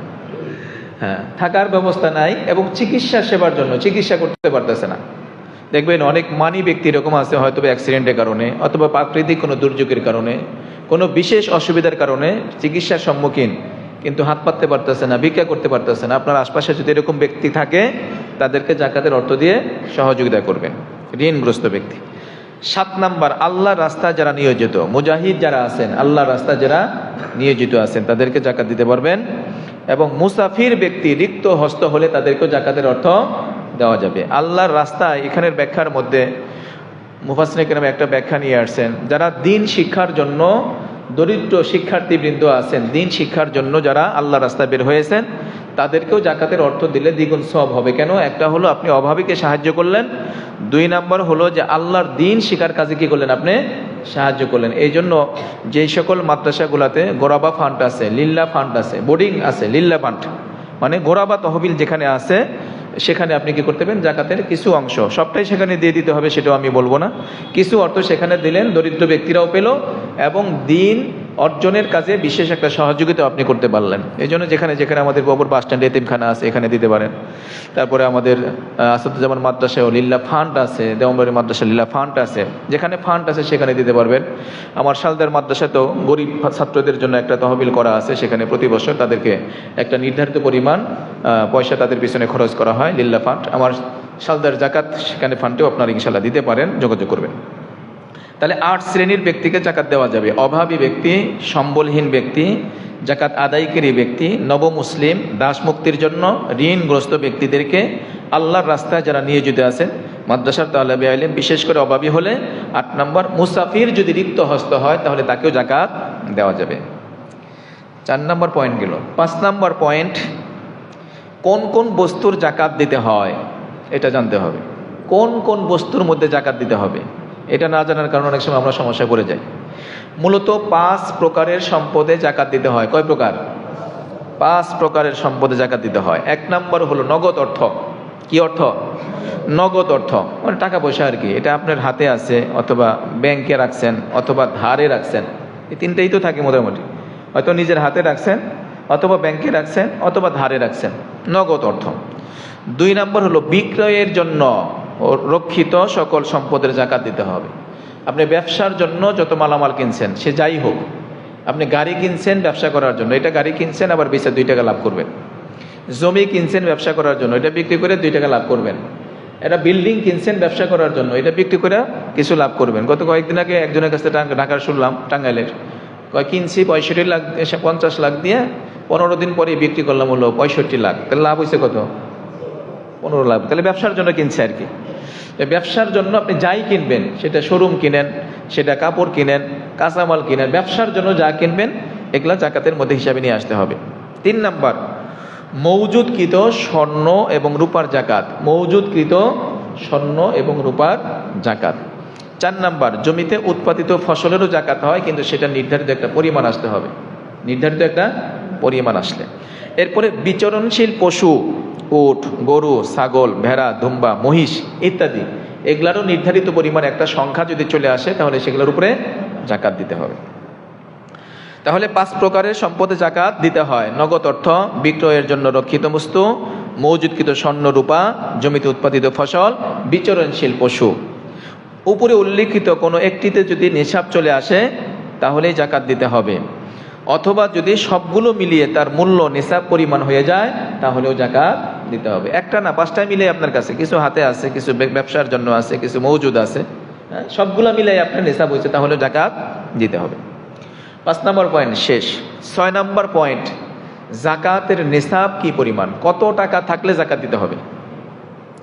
[SPEAKER 1] হ্যাঁ, থাকার ব্যবস্থা নাই এবং চিকিৎসা সেবার জন্য চিকিৎসা করতে পারতেছে না। দেখবেন অনেক মানি ব্যক্তি এরকম আছে, হয়তো অ্যাক্সিডেন্টের কারণে অথবা প্রাকৃতিক কোনো দুর্যোগের কারণে, কোনো বিশেষ অসুবিধার কারণে চিকিৎসার সম্মুখীন, কিন্তু হাত পাততে পারতেছে না, ভিক্ষা করতে পারতেছে না। আপনার আশপাশে যদি এরকম ব্যক্তি থাকে তাদেরকে জাকাতের অর্থ দিয়ে সহযোগিতা করবেন, ঋণগ্রস্ত ব্যক্তি। 7 নাম্বার আল্লাহর রাস্তায় যারা নিয়োজিত, মুজাহিদ যারা আছেন, আল্লাহর রাস্তায় যারা নিয়োজিত আছেন তাদেরকে জাকাত দিতে পারবেন। এবং মুসাফির ব্যক্তি রিক্ত হস্ত হলে তাদেরকেও জাকাতের অর্থ দেওয়া যাবে। আল্লাহর রাস্তায় এখানের ব্যাখ্যার মধ্যে মুফাসসিরিনে কেরাম একটা ব্যাখ্যা নিয়ে আসছেন, যারা দিন শিক্ষার জন্য, দরিদ্র শিক্ষার্থীবৃন্দ আছেন, দিন শিক্ষার জন্য যারা আল্লাহর রাস্তায় বের হয়েছেন তাদেরকেও জাকাতের অর্থ দিলে দ্বিগুণ সওয়াব হবে। কেন? একটা হলো আপনি অভাবীকে সাহায্য করলেন, 2 নম্বর হলো যে আল্লাহর দিন শিক্ষার কাজে কি করলেন? আপনি সাহায্য করলেন। এই জন্য যেই সকল মাদ্রাসাগুলোতে গোরাবা ফান্ড আছে, লিল্লা ফান্ড আছে, বোর্ডিং আছে, লিল্লা ফান্ড মানে গোরাবা তহবিল যেখানে আছে সেখানে আপনি কি করতে পারেন? জাকাতের কিছু অংশ, সবটাই সেখানে দিয়ে দিতে হবে সেটাও আমি বলবো না, কিছু অর্থ সেখানে দিলেন, দরিদ্র ব্যক্তিরাও পেল এবং দিন অর্জনের কাজে বিশেষ একটা সহযোগিতা আপনি করতে পারলেন। এই জন্য যেখানে যেখানে আমাদের গোবর বাস স্ট্যান্ড এতিমখানা আছে এখানে দিতে পারেন। তারপরে আমাদের আসাদুজ্জামান মাদ্রাসায় লিল্লা ফান্ড আছে, দেওবন্দি মাদ্রাসা লিল্লা ফান্ড আছে, যেখানে ফান্ড আছে সেখানে দিতে পারবেন। আমার শালদার মাদ্রাসাতেও গরিব ছাত্রদের জন্য একটা তহবিল করা আছে, সেখানে প্রতি বছর তাদেরকে একটা নির্ধারিত পরিমাণ পয়সা তাদের পিছনে খরচ করা হয়, লিল্লা ফান্ড। আমার শালদার জাকাত সেখানে ফান্ডেও আপনারা ইনশাল্লাহ দিতে পারেন, যোগাযোগ করবেন। তাহলে 8 শ্রেণীর ব্যক্তিকে জাকাত দেওয়া যাবে: অভাবী ব্যক্তি, সম্বলহীন ব্যক্তি, জাকাত আদায়কারী ব্যক্তি, নবমুসলিম, দাস মুক্তির জন্য, ঋণগ্রস্ত ব্যক্তিদেরকে, আল্লাহর রাস্তায় যারা নিয়োজিত আছেন, মাদ্রাসার তালেবে ইলম, বিশেষ করে অভাবী হলে। 8 নম্বর মুসাফির যদি রিক্ত হস্ত হয় তাহলে তাকেও জাকাত দেওয়া যাবে। 4 নম্বর পয়েন্ট গেল। 5 নম্বর পয়েন্ট, কোন কোন বস্তুর জাকাত দিতে হয় এটা জানতে হবে। কোন কোন বস্তুর মধ্যে জাকাত দিতে হবে এটা না জানার কারণে অনেক সময় আমরা সমস্যা পড়ে যাই। মূলত 5 প্রকারের সম্পদে জাকাত দিতে হয়। কয় প্রকার? 5 প্রকারের সম্পদে জাকাত দিতে হয়। 1 নম্বর হলো নগদ অর্থ। কি অর্থ? নগদ অর্থ মানে টাকা পয়সা আর কি। এটা আপনার হাতে আছে অথবা ব্যাংকে রাখছেন অথবা ধারে রাখছেন, এই তিনটেই তো থাকে মোটামুটি। হয়তো নিজের হাতে রাখছেন অথবা ব্যাংকে রাখছেন অথবা ধারে রাখছেন। নগদ অর্থ। 2 নম্বর হলো বিক্রয়ের জন্য রক্ষিত সকল সম্পদের জাকাত দিতে হবে। আপনি ব্যবসার জন্য যত মালামাল কিনছেন, সে যাই হোক, আপনি গাড়ি কিনছেন ব্যবসা করার জন্য, এটা গাড়ি কিনছেন আবার বেচে 2 টাকা লাভ করবেন। জমি কিনছেন ব্যবসা করার জন্য, এটা বিক্রি করে 2 টাকা লাভ করবেন। এটা বিল্ডিং কিনছেন ব্যবসা করার জন্য, এটা বিক্রি করে কিছু লাভ করবেন। গত কয়েকদিন আগে একজনের কাছে ঢাকার শুনলাম, টাঙ্গাইলের, কিনছি 65 লাখ, 50 লাখ দিয়ে 15 দিন পরে বিক্রি করলাম হলো 65 লাখ। তাহলে লাভ হয়েছে কত? 15 লাখ। তাহলে ব্যবসার জন্য কিনছে আর কি। ব্যবসার জন্য আপনি যাই কিনবেন, সেটা শোরুম কিনেন, সেটা কাপড় কিনেন, কাঁচামাল কিনেন, ব্যবসার জন্য যা কিনবেন এগুলা জাকাতের মধ্যে হিসাবে নিয়ে আসতে হবে। 3 নাম্বার, মওজুদকৃত স্বর্ণ এবং রূপার জাকাত। মওজুদকৃত স্বর্ণ এবং রূপার জাকাত। 4 নাম্বার, জমিতে উৎপাদিত ফসলেরও জাকাত হয়, কিন্তু সেটা নির্ধারিত একটা পরিমাণ আসতে হবে, নির্ধারিত একটা পরিমাণ আসলে। এরপরে বিচরণশীল পশু, উট, গরু, ছাগল, ভেড়া, দুম্বা, মহিষ ইত্যাদি, এগুলারও নির্ধারিত পরিমাণ একটা সংখ্যা যদি চলে আসে, তাহলে সেগুলোর উপরে জাকাত দিতে হবে। তাহলে 5 প্রকারের সম্পদে জাকাত দিতে হয়: নগদ অর্থ, বিক্রয়ের জন্য রক্ষিত বস্তু, মওজুদকৃত স্বর্ণ রূপা, জমিতে উৎপাদিত ফসল, বিচরণশীল পশু। উপরে উল্লিখিত কোনো একটিতে যদি নিসাব চলে আসে তাহলেই জাকাত দিতে হবে, অথবা যদি সবগুলো মিলিয়ে তার মূল্য নিসাব পরিমাণ হয়ে যায় তাহলেও জাকাত দিতে হবে। একটা না, 5টা মিলে আপনার কাছে, কিছু হাতে আছে, কিছু ব্যবসার জন্য আছে, কিছু মওজুদ আছে, সবগুলো মিলে আপনার নিসাব হয়েছে, তাহলে জাকাত দিতে হবে। 5 নম্বর পয়েন্ট শেষ। 6 নম্বর পয়েন্ট, জাকাতের নিসাব কি পরিমাণ, কত টাকা থাকলে জাকাত দিতে হবে।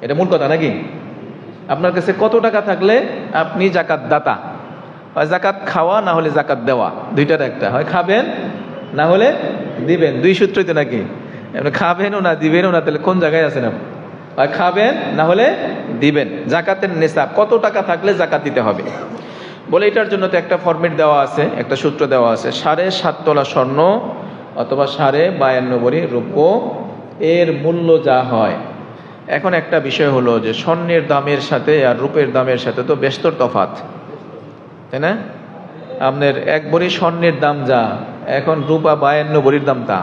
[SPEAKER 1] এটা মূল কথা নাকি? আপনার কাছে কত টাকা থাকলে আপনি জাকাত দাতা। হয় জাকাত খাওয়া, না হলে জাকাত দেওয়া, দুইটার একটা। হয় খাবেন, না হলে দিবেন। 2 সূত্রই তো নাকি? আপনি খাবেনও না দিবেনও না, তাহলে কোন জায়গায় আছেন আপনি? হয় খাবেন, না হলে দিবেন। জাকাতের নিসাব কত টাকা থাকলে জাকাত দিতে হবে বলে, এটার জন্য তো একটা ফরম্যাট দেওয়া আছে, একটা সূত্র দেওয়া আছে। 7.5 তোলা স্বর্ণ অথবা 52 ভরি রূপ এর মূল্য যা হয়। এখন একটা বিষয় হলো যে স্বর্ণের দামের সাথে আর রূপের দামের সাথে তো বেস্তর তফাৎ, তাই না? আপনার 1 ভরি স্বর্ণের দাম যা, এখন রূপা 52 ভরির দাম তা,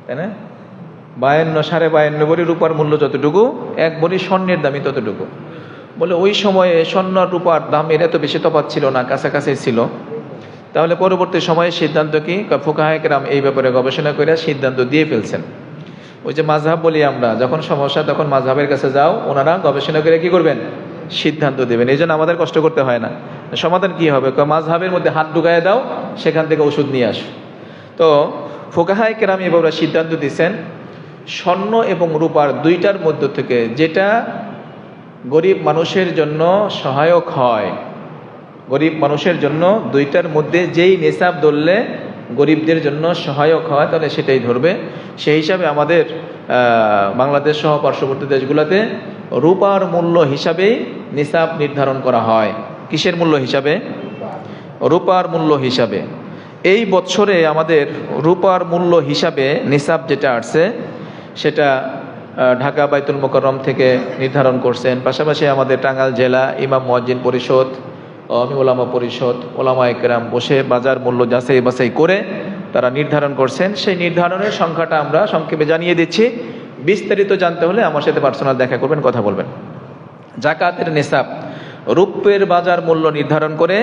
[SPEAKER 1] তাই না? 52, 52.5 ভরি রূপার মূল্য যতটুকু, 1 ভরি স্বর্ণের দামই ততটুকু। বলে ওই সময়ে স্বর্ণ আর রূপার দামের এত বেশি তফাৎ ছিল না, কাছাকাছি ছিল। তাহলে পরবর্তী সময়ে সিদ্ধান্ত কি? ফুকাহায়ে কেরাম এই ব্যাপারে গবেষণা করে সিদ্ধান্ত দিয়ে ফেলছেন। ওই যে মাযহাব বলি আমরা, যখন সমস্যা তখন মাযহাবের কাছে যাও, ওনারা গবেষণা করে কি করবেন? সিদ্ধান্ত দেবেন। এই জন্য আমাদের কষ্ট করতে হয় না। সমাধান কি হবে? মাযহাবের মধ্যে হাত ঢুকায় দাও, সেখান থেকে ওষুধ নিয়ে আসো। তো ফুকাহায়ে কেরাম এভাবে সিদ্ধান্ত দিচ্ছেন, স্বর্ণ এবং রূপার দুইটার মধ্য থেকে যেটা গরিব মানুষের জন্য সহায়ক হয়, গরিব মানুষের জন্য দুইটার মধ্যে যেই নিসাব ধরলে গরিবদের জন্য সহায়ক হয়, তাহলে সেটাই ধরবে। সেই হিসাবে আমাদের বাংলাদেশ সহ পার্শ্ববর্তী দেশগুলোতে রূপার মূল্য হিসাবেই নিসাব নির্ধারণ করা হয়। কিসের মূল্য হিসাবে? রূপার মূল্য হিসাবে। এই বছরে আমাদের রূপার মূল্য হিসাবে নিসাব যেটা আসছে, সেটা ঢাকা বাইতুল মোকাররম থেকে নির্ধারণ করছেন। পাশাপাশি আমাদের টাঙ্গাইল জেলা ইমাম মুয়াজ্জিন পরিষদ, ওলামা পরিষদ, ওলামায়ে কেরাম বসে বাজার মূল্য যাচাই বাছাই করে তারা নির্ধারণ করছেন। সেই নির্ধারণের সংখ্যাটা আমরা সংক্ষেপে জানিয়ে দিচ্ছি। বিস্তারিত জানতে হলে আমার সাথে পার্সোনাল দেখা করবেন, কথা বলবেন। জাকাতের নিসাব রূপের বাজার মূল্য নির্ধারণ করে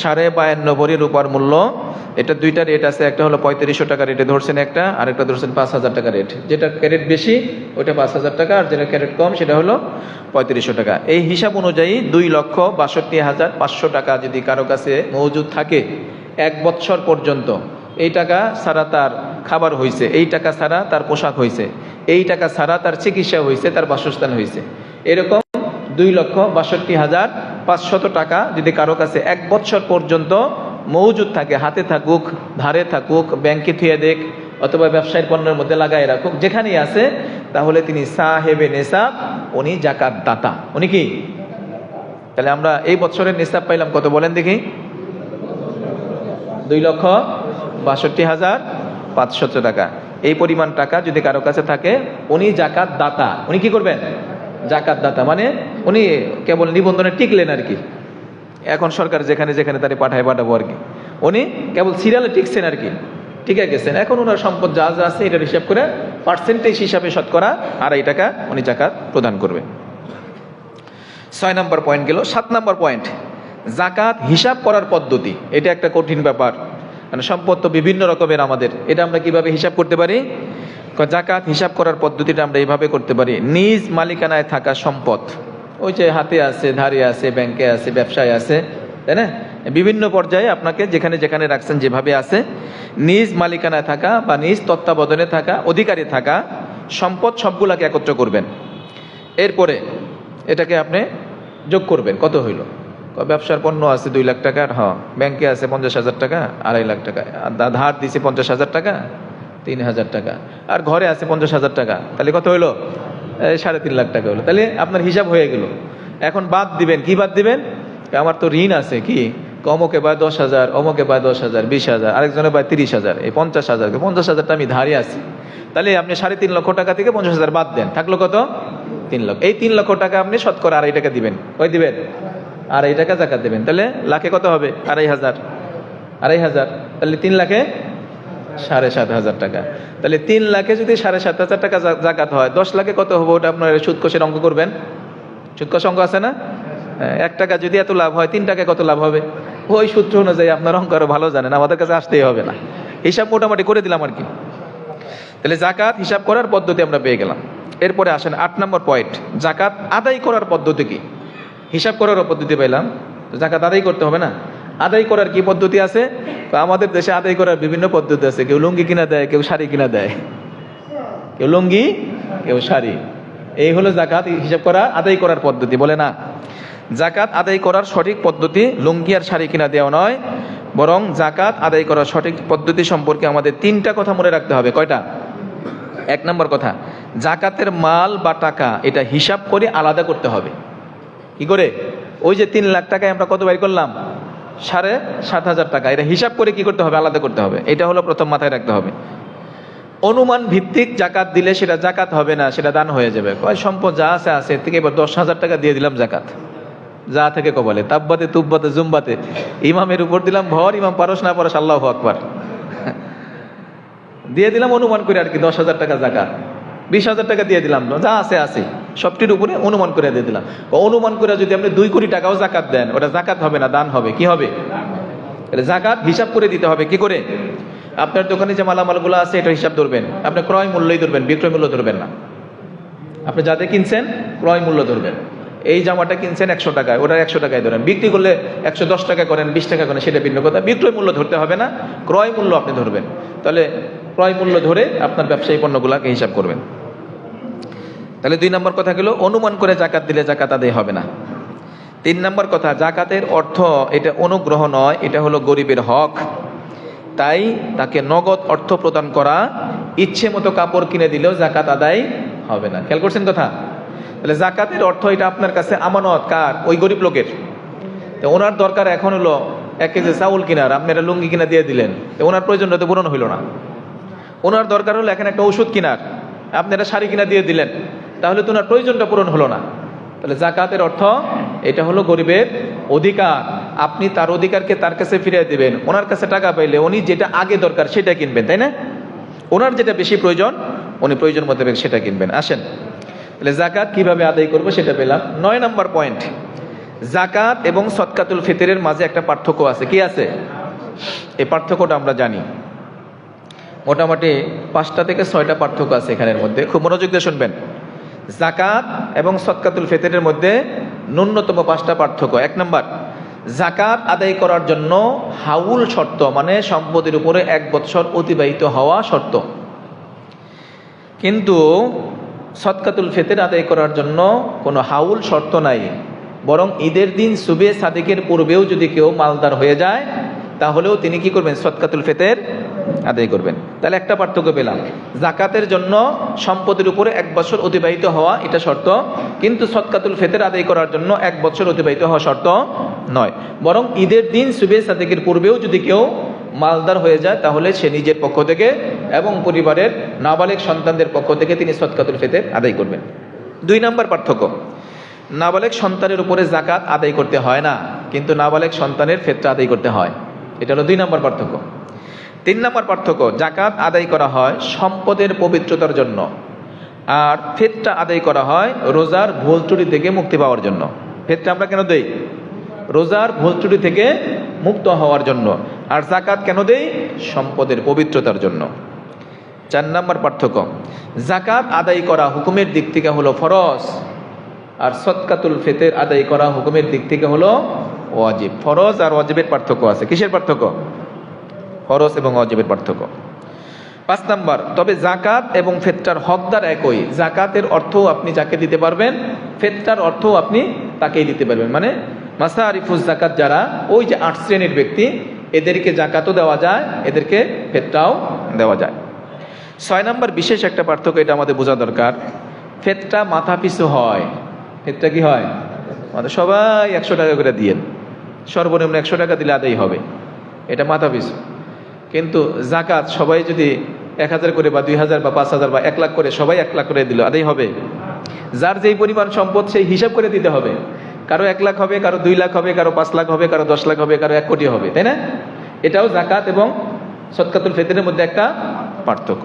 [SPEAKER 1] 52.5 ভরি রূপার মূল্য। এটা দুইটা রেট আছে, একটা হলো 3500 টাকা রেটে ধরছেন একটা, আরেকটা ধরছেন 5000 টাকা রেট। যেটা ক্যারেট বেশি ওইটা 5000 টাকা, আর যেটা ক্যারেট কম সেটা হলো 3500 টাকা। এই হিসাব অনুযায়ী 2,62,500 টাকা যদি কারো কাছে মজুদ থাকে 1 বছর পর্যন্ত, এই টাকা ছাড়া তার খাবার হয়েছে, এই টাকা ছাড়া তার পোশাক হয়েছে, এই টাকা ছাড়া তার চিকিৎসা হয়েছে, তার বাসস্থান হয়েছে, এরকম 2,62,500 টাকা যদি কারো কাছে 1 বছর পর্যন্ত মজুদ থাকে, হাতে থাকুক, ধারে থাকুক, ব্যাংকে থুয়ে দেখ, অথবা ব্যবসায়িক পণ্যের মধ্যে লাগাই রাখুক, যেখানেই আছে, তাহলে তিনি সাহেবে নিসাব, উনি জাকাত দাতা। উনি কি? তাহলে আমরা এই বছরের নিসাব পাইলাম কত বলেন দেখি? 2,62,500 টাকা। এই পরিমাণ টাকা যদি কারো কাছে থাকে, উনি জাকাত দাতা। উনি কি করবেন? জাকাত দাতা। মানে উনি কেবল নিবন্ধনে টিকলেন আর কি। এখন সরকার যেখানে যেখানে তারে পাঠাবো আর কি, উনি কেবল সিরিয়ালে টিকছেন আর কি। ঠিক গেছেন, এখন ওনার সম্পদ যা যা আছে এটার হিসাব করে পার্সেন্টেজ হিসাবে শতকরা 2.5 টাকা উনি জাকাত প্রদান করবে। 6 নম্বর পয়েন্ট গেল। 7 নম্বর পয়েন্ট, জাকাত হিসাব করার পদ্ধতি। এটা একটা কঠিন ব্যাপার, মানে সম্পদ তো বিভিন্ন রকমের আমাদের, এটা আমরা কিভাবে হিসাব করতে পারি? জাকাত হিসাব করার পদ্ধতিটা আমরা এইভাবে করতে পারি, নিজ মালিকানায় থাকা সম্পদ, ওই যে হাতে আছে, ধারে আছে, ব্যাংকে আছে, ব্যবসায় আছে, তাই না, বিভিন্ন পর্যায়ে আপনাকে যেখানে যেখানে রাখছেন যেভাবে আছে, নিজ মালিকানায় থাকা বা নিজ তত্ত্বাবধানে থাকা, অধিকারী থাকা সম্পদ সবগুলাকে একত্র করবেন। এরপরে এটাকে আপনি যোগ করবেন, কত হইল? ব্যবসার পণ্য আছে 2 লাখ টাকার, হ্যাঁ, ব্যাংকে আছে 50,000 টাকা, 2.5 লাখ টাকা, ধার দিছে 50,000 টাকা, 3,000 টাকা, আর ঘরে আছে 50,000 টাকা, তাহলে কত হইলো? 3.5 লাখ টাকা হলো। তাহলে আপনার হিসাব হয়ে গেল। এখন বাদ দিবেন, কি বাদ দিবেন? আমার তো ঋণ আছে, কি অমুকে পায় 10,000, অমুকে পায় 10,000, 20,000, আরেকজনে পায় 30,000, এই 50,000টা আমি ধারে আছি। তাহলে আপনি 3.5 লক্ষ টাকা থেকে 50,000 বাদ দেন, থাকলো কত? 3 লক্ষ। এই 3 লক্ষ টাকা আপনি শতকরা 2.5 টাকা দিবেন। কই দিবেন? 2.5 টাকা জাকাত দেবেন। তাহলে লাখে কত হবে? 2,500। তাহলে 3 লাখে 7,500 টাকা। তাহলে 3 লাখে যদি 7,500 টাকা জাকাত হয়, 10 লাখে কত হবে? ওটা আপনার সুদকষের অঙ্ক করবেন, সুদকষ অঙ্ক আছে না? 1 টাকা যদি এত লাভ হয়, 3 টাকায় কত লাভ হবে? ওই সূত্র অনুযায়ী আপনার অঙ্ক আরো ভালো জানেন, আমাদের কাছে আসতেই হবে না, হিসাব মোটামুটি করে দিলাম আর কি। তাহলে জাকাত হিসাব করার পদ্ধতি আমরা পেয়ে গেলাম। এরপরে আসেন 8 নম্বর পয়েন্ট, জাকাত আদায় করার পদ্ধতি কি? হিসাব করারও পদ্ধতি পেলাম, জাকাত আদায় করতে হবে না? আদায় করার কি পদ্ধতি আছে? আমাদের দেশে আদায় করার বিভিন্ন পদ্ধতি আছে। কেউ লুঙ্গি কিনা দেয়, কেউ শাড়ি কিনা দেয়, কেউ লুঙ্গি, কেউ শাড়ি। এই হলো জাকাত হিসাব করা, আদায় করার পদ্ধতি। বলে না, জাকাত আদায় করার সঠিক পদ্ধতি লুঙ্গি আর শাড়ি কিনা দেওয়া নয়, বরং জাকাত আদায় করার সঠিক পদ্ধতি সম্পর্কে আমাদের 3টা কথা মনে রাখতে হবে। কয়টা? 1 নম্বর কথা, জাকাতের মাল বা টাকা এটা হিসাব করে আলাদা করতে হবে। কি করে? ওই যে 3 লাখ টাকায় আমরা কত বাইর করলাম? 7,500 টাকা। এটা হিসাব করে কি করতে হবে? আলাদা করতে হবে। এটা হলো প্রথম, মাথায় রাখতে হবে। অনুমান ভিত্তিক জাকাত দিলে সেটা জাকাত হবে না, সেটা দান হয়ে যাবে। কয় সম্পদ যা আছে আছে, এর থেকে এবার 10,000 টাকা দিয়ে দিলাম জাকাত, যা থেকে কবলে, তাব্বাতে তুব্বাতে জুম্বাতে, ইমামের উপর দিলাম ভর, ইমাম পারস না পারস আল্লাহু আকবার, দিয়ে দিলাম অনুমান করে আর কি 10,000 টাকা জাকাত। 20,000 টাকা দিয়ে দিলাম, যা আছে আছে সবটির উপরে অনুমান করে দিয়ে দিলাম। অনুমান করে যদি আপনি 2 কোটি টাকাও জাকাত দেন, ওটা জাকাত হবে না, দান হবে। কি হবে? জাকাত হিসাব করে দিতে হবে। কি করে? আপনার দোকানে যে মালামালগুলো আছে এটা হিসাব ধরবেন, আপনি ক্রয় মূল্যই ধরবেন, বিক্রয় মূল্য ধরবেন না। আপনি যাতে কিনছেন ক্রয় মূল্য ধরবেন। এই জামাটা কিনছেন 100 টাকায়, ওটা 100 টাকায় ধরেন। বিক্রি করলে 110 টাকা করেন, 20 টাকা করেন, সেটা ভিন্ন কথা। বিক্রয় মূল্য ধরতে হবে না, ক্রয় মূল্য আপনি ধরবেন। তাহলে ক্রয় মূল্য ধরে আপনার ব্যবসায়ী পণ্যগুলোকে হিসাব করবেন। তাহলে 2 নম্বর কথা গেল, অনুমান করে জাকাত দিলে জাকাত আদায় হবে না। 3 নম্বর কথা, জাকাতের অর্থ এটা অনুগ্রহ নয়, এটা হলো গরিবের হক। তাই তাকে নগদ অর্থ প্রদান করা, ইচ্ছে মতো কাপড় কিনে দিলেও জাকাত আদায় হবে না। খেয়াল করছেন কথা? তাহলে জাকাতের অর্থ এটা আপনার কাছে আমানত। কার? ওই গরিব লোকের। ওনার দরকার এখন হলো 1 কেজি চাউল কিনার, আপনি একটা লুঙ্গি কিনা দিয়ে দিলেন, ওনার প্রয়োজনটা তো পূরণ হইল না। ওনার দরকার হলো এখন একটা ওষুধ কিনার, আপনি একটা শাড়ি কিনা দিয়ে দিলেন, তাহলে তো ওনার প্রয়োজনটা পূরণ হলো না। তাহলে জাকাতের অর্থ এটা হলো গরিবের অধিকার, আপনি তার অধিকারকে তার কাছে ফিরিয়ে দিবেন। ওনার কাছে টাকা পাইলে উনি যেটা আগে দরকার সেটা কিনবেন, তাই না? ওনার যেটা বেশি প্রয়োজন উনি প্রয়োজন মোতাবেক সেটা কিনবেন। আসেন তাহলে জাকাত কিভাবে আদায় করবো সেটা পেলাম। 9 নম্বর পয়েন্ট, জাকাত এবং সদকাতুল ফিতরের মাঝে একটা পার্থক্য আছে। কি আছে? এই পার্থক্যটা আমরা জানি। মোটামুটি 5টা থেকে 6টা পার্থক্য আছে এখানের মধ্যে, খুব মনোযোগ দিয়ে শুনবেন। জাকাত এবং সদকাতুল ফিতরের মধ্যে ন্যূনতম 5টা পার্থক্য। 1 নম্বর, জাকাত আদায় করার জন্য হাউল শর্ত, মানে সম্পদের উপরে 1 বৎসর অতিবাহিত হওয়া শর্ত। কিন্তু সদকাতুল ফিতর আদায় করার জন্য কোনো হাউল শর্ত নাই, বরং ঈদের দিন সুবে সাদিকের পূর্বেও যদি কেউ মালদার হয়ে যায় তাহলেও তিনি কি করবেন? সদকাতুল ফিতর আদায় করবেন। তাহলে একটা পার্থক্য পেলাম, জাকাতের জন্য সম্পদের উপরে 1 বছর অতিবাহিত হওয়া এটা শর্ত, কিন্তু সদকাতুল ফিতর আদায় করার জন্য 1 বছর অতিবাহিত হওয়া শর্ত নয়, বরং ঈদের দিন সুবে সাদিকের পূর্বেও যদি কেউ মালদার হয়ে যায় তাহলে সে নিজের পক্ষ থেকে এবং পরিবারের নাবালেগ সন্তানদের পক্ষ থেকে তিনি সদকাতুল ফিতর আদায় করবেন। 2 নম্বর পার্থক্য, নাবালেগ সন্তানের উপরে জাকাত আদায় করতে হয় না, কিন্তু নাবালেগ সন্তানের ফিতরা আদায় করতে হয়। এটা হলো 2 নম্বর পার্থক্য। 3 নম্বর পার্থক্য, জাকাত আদায় করা হয় সম্পদের পবিত্রতার জন্য, আর ফিতরা আদায় করা হয় রোজার ভুল ত্রুটি থেকে মুক্তি পাওয়ার জন্য। ফিতরা আমরা কেন দেই? রোজার ভুল ত্রুটি থেকে মুক্ত হওয়ার জন্য। আর জাকাত কেন দেই? সম্পদের পবিত্রতার জন্য। 4 নম্বর পার্থক্য, জাকাত আদায় করা হুকুমের দিক থেকে হলো ফরজ, আর সদকাতুল ফিতর আদায় করা হুকুমের দিক থেকে হলো ওয়াজিব। ফরজ আর ওয়াজিবের পার্থক্য আছে। কিসের পার্থক্য? ফরজ এবং ওয়াজিবের পার্থক্য। 5 নম্বর, তবে জাকাত এবং ফিতরার হকদার একই। জাকাতের অর্থ আপনি যাকে দিতে পারবেন, ফিতরার অর্থ আপনি তাকেই দিতে পারবেন। মানে মাসারিফুজ জাকাত যারা, ওই যে 8 শ্রেণীর ব্যক্তি, এদেরকে জাকাতও দেওয়া যায়, এদেরকে ফিতরাও দেওয়া যায়। 6 নম্বর বিশেষ একটা পার্থক্য, এটা আমাদের বোঝা দরকার। ফিতরা মাথা পিছু হয়। ফিতরা কি হয়? মানে সবাই 100 টাকা করে দিয়েন, সর্বনিম্ন 100 টাকা দিলে আদায় হবে, এটা মাথা পিছু। কিন্তু জাকাত সবাই যদি 1000 করে বা 2000 বা 5000 বা 1 লাখ করে সবাই 1 লাখ করে দিল, আদায় হবে? যার যেই পরিমাণ সম্পদ সেই হিসাব করে দিতে হবে। কারো 1 লাখ হবে, কারো 2 লাখ হবে, কারো 5 লাখ হবে, কারো 10 লাখ হবে, কারো 1 কোটি হবে, তাই না? এটাও জাকাত এবং সদকাতুল ফিতরের মধ্যে একটা পার্থক্য।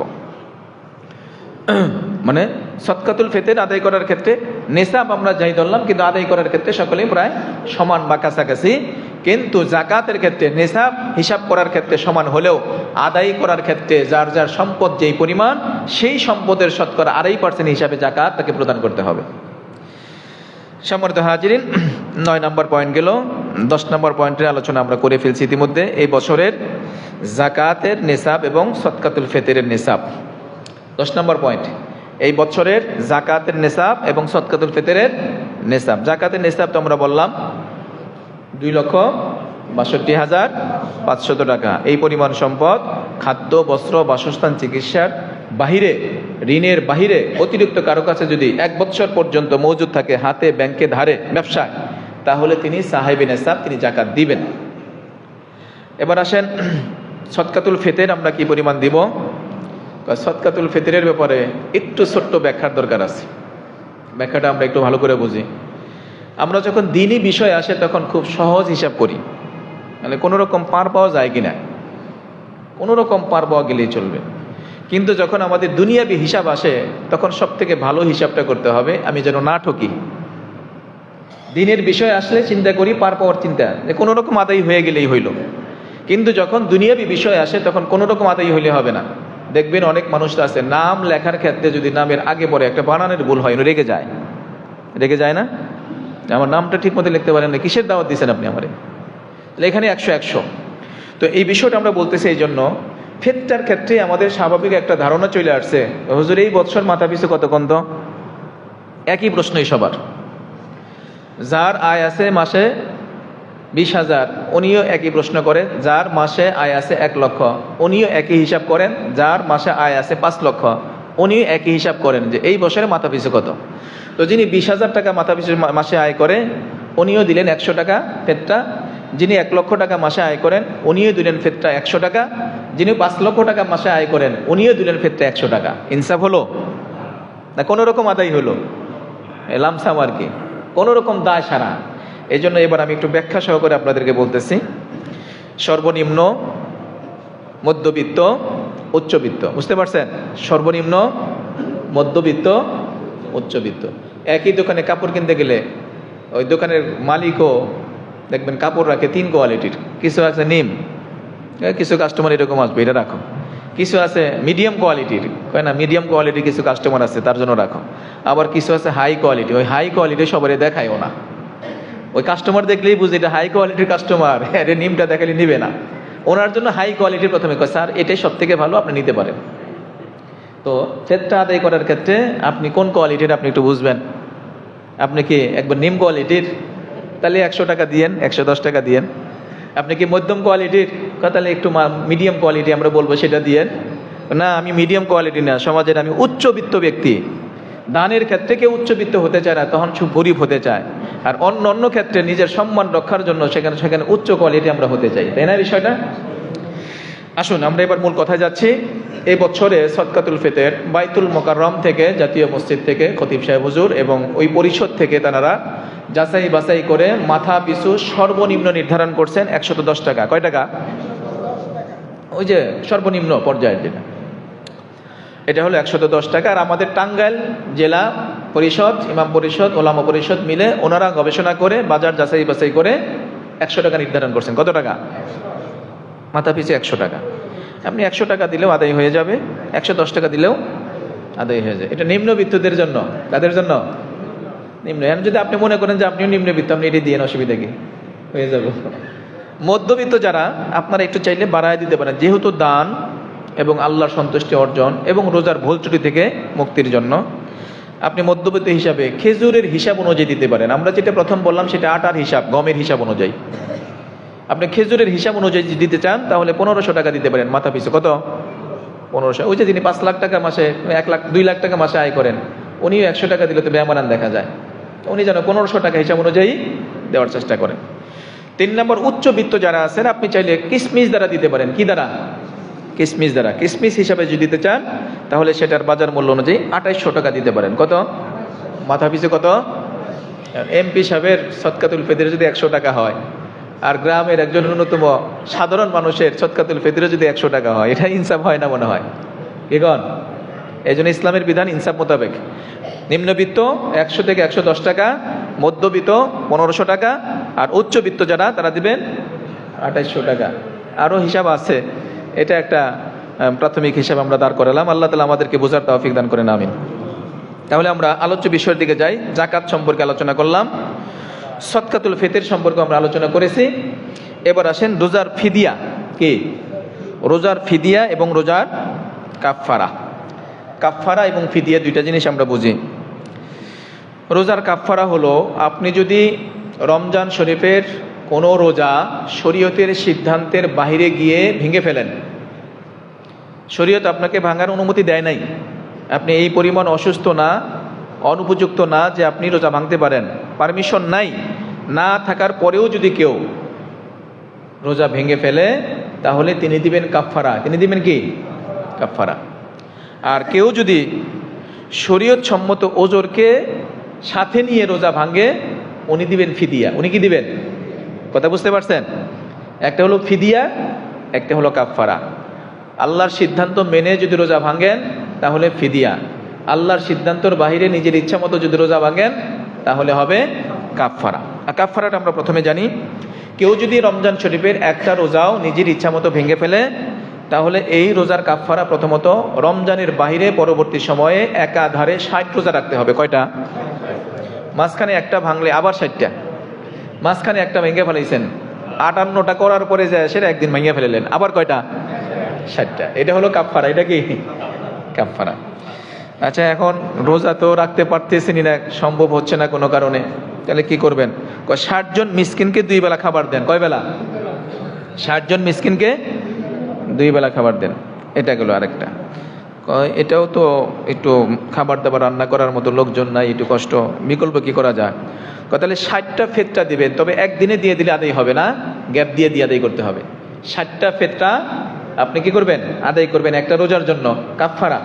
[SPEAKER 1] মানে সদকাতুল ফিতর আদায় করার ক্ষেত্রে নেসাব আমরা যাই ধরলাম, কিন্তু আদায় করার ক্ষেত্রে সকলেই প্রায় সমান বা কাছাকাছি। কিন্তু জাকাতের ক্ষেত্রে নেসাব হিসাব করার ক্ষেত্রে সমান হলেও আদায় করার ক্ষেত্রে যার যার সম্পদ যেই পরিমাণ, সেই সম্পদের শতকরা 2.5% হিসাবে জাকাত তাকে প্রদান করতে হবে। সম্মানিত হাজিরিন, 9 নম্বর পয়েন্ট গেল। 10 নম্বর পয়েন্টের আলোচনা আমরা করে ফেলছি ইতিমধ্যে। এই বছরের জাকাতের নেসাব এবং সদকাতুল ফিতরের নেসাব। 10 নম্বর পয়েন্ট, এই বছরের জাকাতের নেসাব এবং সদকাতুল ফিতরের নেসাব। জাকাতের নেসাব তো আমরা বললাম 2,62,500 টাকা। এই পরিমাণ সম্পদ খাদ্য, বস্ত্র, বাসস্থান, চিকিৎসার বাহিরে, ঋণের বাহিরে অতিরিক্ত কারো কাছে যদি 1 বছর পর্যন্ত মজুদ থাকে, হাতে, ব্যাংকে, ধারে, ব্যবসায়, তাহলে তিনি সাহেবে নেসাব, তিনি জাকাত দিবেন। এবার আসেন সদকাতুল ফিতর আমরা কি পরিমাণ দিব। সদকাতুল ফিতরের ব্যাপারে একটু ছোট্ট ব্যাখ্যার দরকার আছে। ব্যাখ্যাটা আমরা একটু ভালো করে বুঝি। আমরা যখন দিনই বিষয় আসে তখন খুব সহজ হিসাব করি, মানে কোনো রকম পার পাওয়া যায় কিনা, কোনো রকম পার পাওয়া গেলেই চলবে। কিন্তু যখন আমাদের দুনিয়াবি হিসাব আসে তখন সব থেকে ভালো হিসাবটা করতে হবে, আমি যেন না ঠকি। দিনের বিষয় আসলে চিন্তা করি পার পাওয়ার চিন্তা, যে কোনো রকম আদায় হয়ে গেলেই হইল। কিন্তু যখন দুনিয়াবি বিষয় আসে তখন কোনো রকম আদায় হইলে হবে না। দেখবেন অনেক মানুষরা আছে, নাম লেখার ক্ষেত্রে যদি নামের আগে পরে একটা বানানের ভুল হয়, রেগে যায়। রেগে যায় না? আমার নামটা ঠিক মতো লিখতে পারেন না, কিসের দাওয়াত দিয়েছেন আপনি আমারে? এখানে 100। তো এই বিষয়টা আমরা বলতেছি এই জন্য, ফিতরার ক্ষেত্রে আমাদের স্বাভাবিক একটা ধারণা চলে আসছে, হুজুর এই বছর মাথা পিছু কত কত? একই প্রশ্নই সবার। যার আয় আছে মাসে 20,000, উনিও একই প্রশ্ন করেন। যার মাসে আয় আছে 1 লক্ষ, উনিও একই হিসাব করেন। যার মাসে আয় আছে 5 লক্ষ, উনিও একই হিসাব করেন যে এই বছরে মাথা পিছু কত। তো যিনি 20,000 টাকা মাথা পিছু মাসে আয় করে, উনিও দিলেন 100 টাকা ফিতরা। যিনি 1 লক্ষ টাকা মাসে আয় করেন, উনিও দিলেন ফিতরা 100 টাকা। যিনি 5 লক্ষ টাকা মাসে আয় করেন, উনিও দিলেন ফিতরা 100 টাকা। ইনসাফ হলো না? কোনো রকম আদায় হলো, লামসাম আর কি, কোনো রকম দায় সারা। এই জন্য এবার আমি একটু ব্যাখ্যা সহকারে আপনাদেরকে বলতেছি। সর্বনিম্ন, মধ্যবিত্ত, উচ্চবিত্ত, বুঝতে পারছেন? সর্বনিম্ন, মধ্যবিত্ত, উচ্চবিত্ত। একই দোকানে কাপড় কিনতে গেলে ওই দোকানের মালিকও দেখবেন কাপড় রাখে 3 কোয়ালিটির। কিছু আছে নিম, কিছু কাস্টমার এরকম আসবে, এটা রাখো। কিছু আছে মিডিয়াম কোয়ালিটির, কয় না মিডিয়াম কোয়ালিটির কিছু কাস্টমার আছে, তার জন্য রাখো। আবার কিছু আছে হাই কোয়ালিটি, ওই হাই কোয়ালিটি সবারই দেখায়ও না। ওই কাস্টমার দেখলেই বুঝে এটা হাই কোয়ালিটির কাস্টমার, আরে নিমটা দেখালে নিবে না। ওনার জন্য হাই কোয়ালিটির প্রথমে কয় স্যার এটাই সব থেকে ভালো, আপনি নিতে পারেন। তো ফিতরা আদায় করার ক্ষেত্রে আপনি কোন কোয়ালিটির আপনি একটু বুঝবেন। আপনি কি একবার নিম কোয়ালিটির, তাহলে 100 টাকা দিয়েন, 110 টাকা দিয়েন। আপনি কি মধ্যম কোয়ালিটির, তাহলে একটু মিডিয়াম কোয়ালিটি আমরা বলবো সেটা দিয়েন। না আমি মিডিয়াম কোয়ালিটি না, সমাজের আমি উচ্চবিত্ত ব্যক্তি। দানের ক্ষেত্রে কেউ উচ্চবিত্ত হতে চায় না, তখন খুব গরিব হতে চায়। আর অন্য ক্ষেত্রে নিজের সম্মান রক্ষার জন্য সেখানে উচ্চ কোয়ালিটি আমরা হতে চাই, তাই না বিষয়টা? আসুন আমরা এবার মূল কথায় যাচ্ছি। এই বছরে সদকাতুল ফিতর বাইতুল মোকাররম থেকে, জাতীয় মসজিদ থেকে খতিব সাহেব হুজুর এবং ওই পরিষদ থেকে তারা যাচাই বাছাই করে মাথা পিছু সর্বনিম্ন নির্ধারণ করছেন 110 টাকা। কয় টাকা? ওই যে সর্বনিম্ন পর্যায়ের যেটা, এটা হলো 110 টাকা। আর আমাদের টাঙ্গাইল জেলা পরিষদ, ইমাম পরিষদ, ওলামা পরিষদ মিলে ওনারা গবেষণা করে বাজার যাচাই বাছাই করে 100 টাকা নির্ধারণ করছেন। কত টাকা? মাথা পিছু 100 টাকা। আপনি 100 টাকা দিলেও আদায় হয়ে যাবে, 110 টাকা দিলেও আদায় হয়ে যায়। এটা নিম্নবিত্তদের জন্য। তাদের জন্য নিম্ন। যদি আপনি মনে করেন যে আপনিও নিম্নবিত্ত, আপনি এটি দিয়ে অসুবিধা কি, হয়ে যাবে। মধ্যবিত্ত যারা, আপনারা একটু চাইলে বাড়ায় দিতে পারেন, যেহেতু দান এবং আল্লাহর সন্তুষ্টি অর্জন এবং রোজার ভুল ত্রুটি থেকে মুক্তির জন্য আপনি মধ্যবিত্ত হিসাবে খেজুরের হিসাব অনুযায়ী দিতে পারেন। আমরা যেটা প্রথম বললাম সেটা আটার হিসাব, গমের হিসাব অনুযায়ী। আপনি খেজুরের হিসাব অনুযায়ী যদি দিতে চান তাহলে 1500 টাকা দিতে পারেন মাথা পিছু। কত? 1500। ওই যে যিনি 5 লাখ টাকা মাসে, 1 লাখ 2 লাখ টাকা মাসে আয় করেন, উনিও 100 টাকা দিলে তো বেমানান দেখা যায়। উনি যেন 1500 টাকা হিসাব অনুযায়ী দেওয়ার চেষ্টা করেন। 3 নম্বর, উচ্চবিত্ত যারা আছেন আপনি চাইলে কিসমিস দ্বারা দিতে পারেন। কি দ্বারা? কিসমিস দ্বারা। কিসমিস হিসাবে যদি দিতে চান তাহলে সেটার বাজার মূল্য অনুযায়ী 2800 টাকা দিতে পারেন। কত? মাথা পিছু কত? এমপি সাহেবের সদকাতুল ফিতর যদি 100 টাকা হয়, আর গ্রামের একজন ন্যূনতম সাধারণ মানুষের সদকাতুল ফিতর যদি 100 টাকা হয়, এটা ইনসাফ হয় না মনে হয়? কিগণ? এই জন্য ইসলামের বিধান ইনসাফ মোতাবেক। নিম্নবিত্ত 100 থেকে 110 টাকা, মধ্যবিত্ত 1500 টাকা, আর উচ্চবিত্ত যারা তারা দিবেন 2800 টাকা। আরও হিসাব আছে, এটা একটা প্রাথমিক হিসাব আমরা দাঁড় করালাম। আল্লাহ তাআলা আমাদেরকে বোঝার তৌফিক দান করেন, আমিন। তাহলে আমরা আলোচ্য বিষয়ের দিকে যাই। যাকাত সম্পর্কে আলোচনা করলাম, সদকাতুল ফিতর সম্পর্কে আমরা আলোচনা করেছি। এবার আসেন রোজার ফিদিয়া। কি? রোজার ফিদিয়া এবং রোজার কাফফারা। কাফফারা এবং ফিদিয়া দুইটা জিনিস আমরা বুঝি। রোজার কাফফারা হলো, আপনি যদি রমজান শরীফের কোনো রোজা শরীয়তের সিদ্ধান্তের বাইরে গিয়ে ভেঙে ফেলেন, শরীয়ত আপনাকে ভাঙার অনুমতি দেয় নাই, আপনি এই পরিমাণ অসুস্থ না, অনুপযুক্ত না যে আপনি রোজা ভাঙতে পারেন, পারমিশন নাই, না থাকার পরেও যদি কেউ রোজা ভেঙে ফেলে তাহলে তিনি দিবেন কাফফারা। তিনি দিবেন কি? কাফফারা। আর কেউ যদি শরীয়ত সম্মত ওজরকে সাথে নিয়ে রোজা ভাঙে, উনি দিবেন ফিদিয়া। উনি কি দিবেন? কথা বুঝতে পারছেন? একটা হলো ফিদিয়া, একটা হলো কাফফারা। আল্লাহর সিদ্ধান্ত মেনে যদি রোজা ভাঙেন তাহলে ফিদিয়া, আল্লাহর সিদ্ধান্তর বাহিরে নিজের ইচ্ছা মতো যদি রোজা ভাঙেন তাহলে হবে কাফফারা। আর কাফফারাটা আমরা প্রথমে জানি, কেউ যদি রমজান শরীফের একটা রোজাও নিজের ইচ্ছা মতো ভেঙে ফেলে তাহলে এই রোজার কাফফারা প্রথমত রমজানের বাহিরে পরবর্তী সময়ে একাধারে 60 রোজা রাখতে হবে। কয়টা? মাঝখানে একটা ভাঙলে আবার 60টা, মাঝখানে একটা ভেঙে ফেলেছেন, 58টা করার পরে যায় সেটা একদিন ভেঙে ফেলেলেন, আবার কয়টা? 60টা। এটা হলো কাফফারা। এটা কি? কাফফারা। আচ্ছা, এখন রোজা তো রাখতে পারতেছেনি না, সম্ভব হচ্ছে না কোনো কারণে, তাহলে কি করবেন? 60 জন মিসকিনকে 2 বেলা খাবার দেন। কয় বেলা? 60 জন মিসকিনকে 2 বেলা খাবার দেন। এটা গেল আরেকটা। এটাও তো একটু খাবার দাবার রান্না করার মতো লোকজন নাই, একটু কষ্ট, বিকল্প কি করা যায়? তাহলে 60টা ফেতরা দিবেন, তবে একদিনে দিয়ে দিলে আদায় হবে না, গ্যাপ দিয়ে দিয়ে আদায় করতে হবে। 60টা ফেতরা আপনি কি করবেন? আদায় করবেন একটা রোজার জন্য, কাফফারা।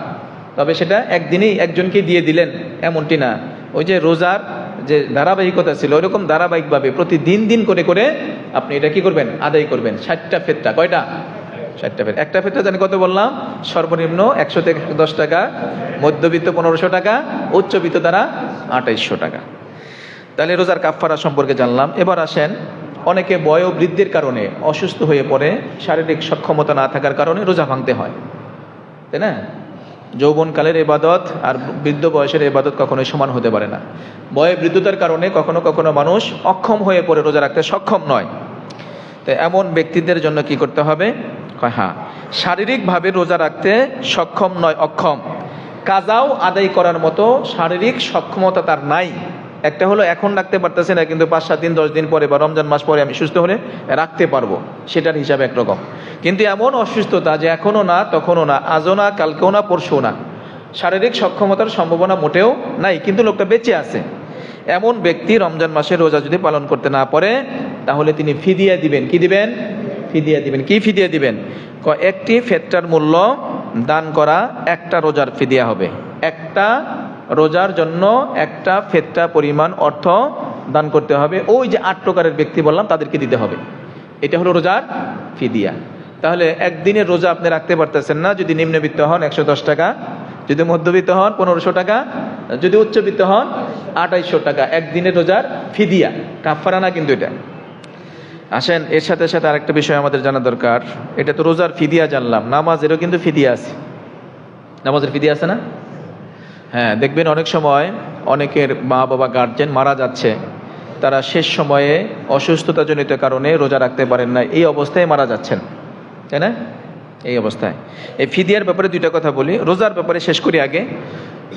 [SPEAKER 1] তবে সেটা একদিনেই একজনকে দিয়ে দিলেন এমনটি না, ওই যে রোজার যে ধারাবাহিকতা ছিল ওইরকম ধারাবাহিকভাবে প্রতিদিন দিন করে করে আপনি এটা কি করবেন? আদায় করবেন। 60টা ফেতরা। কয়টা? 60টা ফেতরা। একটা ফেতরা জানি কত বললাম? সর্বনিম্ন 100 থেকে 110 টাকা, মধ্যবিত্ত 1500 টাকা, উচ্চবিত্ত দ্বারা 2800 টাকা। তাহলে রোজার কাফফারা সম্পর্কে জানলাম। এবার আসেন, অনেকে বয়োবৃদ্ধির কারণে অসুস্থ হয়ে পড়ে, শারীরিক সক্ষমতা না থাকার কারণে রোজা ভাঙতে হয়, তাই না? যৌবনকালের ইবাদত আর বৃদ্ধ বয়সের ইবাদত কখনোই সমান হতে পারে না। বয়োবৃদ্ধতার কারণে কখনো কখনো মানুষ অক্ষম হয়ে পড়ে, রোজা রাখতে সক্ষম নয়। তো এমন ব্যক্তিদের জন্য কি করতে হবে? হ্যাঁ, শারীরিকভাবে রোজা রাখতে সক্ষম নয়, অক্ষম, কাজাও আদায় করার মতো শারীরিক সক্ষমতা তার নাই। একটা হলো এখন রাখতে পারতেছে না, কিন্তু 5-7 দিন 10 দিন পরে বা রমজান মাস পরে আমি সুস্থ হলে রাখতে পারবো, সেটার হিসাব একরকম। কিন্তু এমন অসুস্থতা যে এখনও না, তখনও না, আজও না, কালকেও না, পরশুও না, শারীরিক সক্ষমতার সম্ভাবনা মোটেও নাই, কিন্তু লোকটা বেঁচে আছে, এমন ব্যক্তি রমজান মাসের রোজা যদি পালন করতে না পারে তাহলে তিনি ফিদিয়া দিবেন। কি দিবেন? ফিদিয়া দিবেন। কি ফিদিয়া দিবেন? একটি ফেতরার মূল্য দান করা একটা রোজার ফিদিয়া হবে। একটা রোজার জন্য একটা ফেতরা পরিমাণ অর্থ দান করতে হবে। ওই যে 8 প্রকারের ব্যক্তি বললাম তাদেরকে দিতে হবে। এটা হলো রোজার ফিদিয়া। তাহলে একদিনের রোজা আপনি রাখতে পারতেছেন না যদি নিম্নবিত্ত হন 110 টাকা, যদি মধ্যবিত্ত হন 1500 টাকা, যদি উচ্চবিত্ত হন 2800 টাকা একদিনের রোজার ফিদিয়া, কাফারা না কিন্তু এটা। আসেন এর সাথে সাথে আরেকটা বিষয় আমাদের জানা দরকার। এটা তো রোজার ফিদিয়া জানলাম, নামাজেরও কিন্তু ফিদিয়া আছে। নামাজের ফিদিয়া আছে না? হ্যাঁ, দেখবেন অনেক সময় অনেকের মা বাবা গার্জেন মারা যাচ্ছে, তারা শেষ সময়ে অসুস্থতাজনিত কারণে রোজা রাখতে পারেন না, এই অবস্থায় মারা যাচ্ছেন, তাই না? এই অবস্থায় এই ফিদিয়ার ব্যাপারে দুইটা কথা বলি। রোজার ব্যাপারে শেষ করি আগে।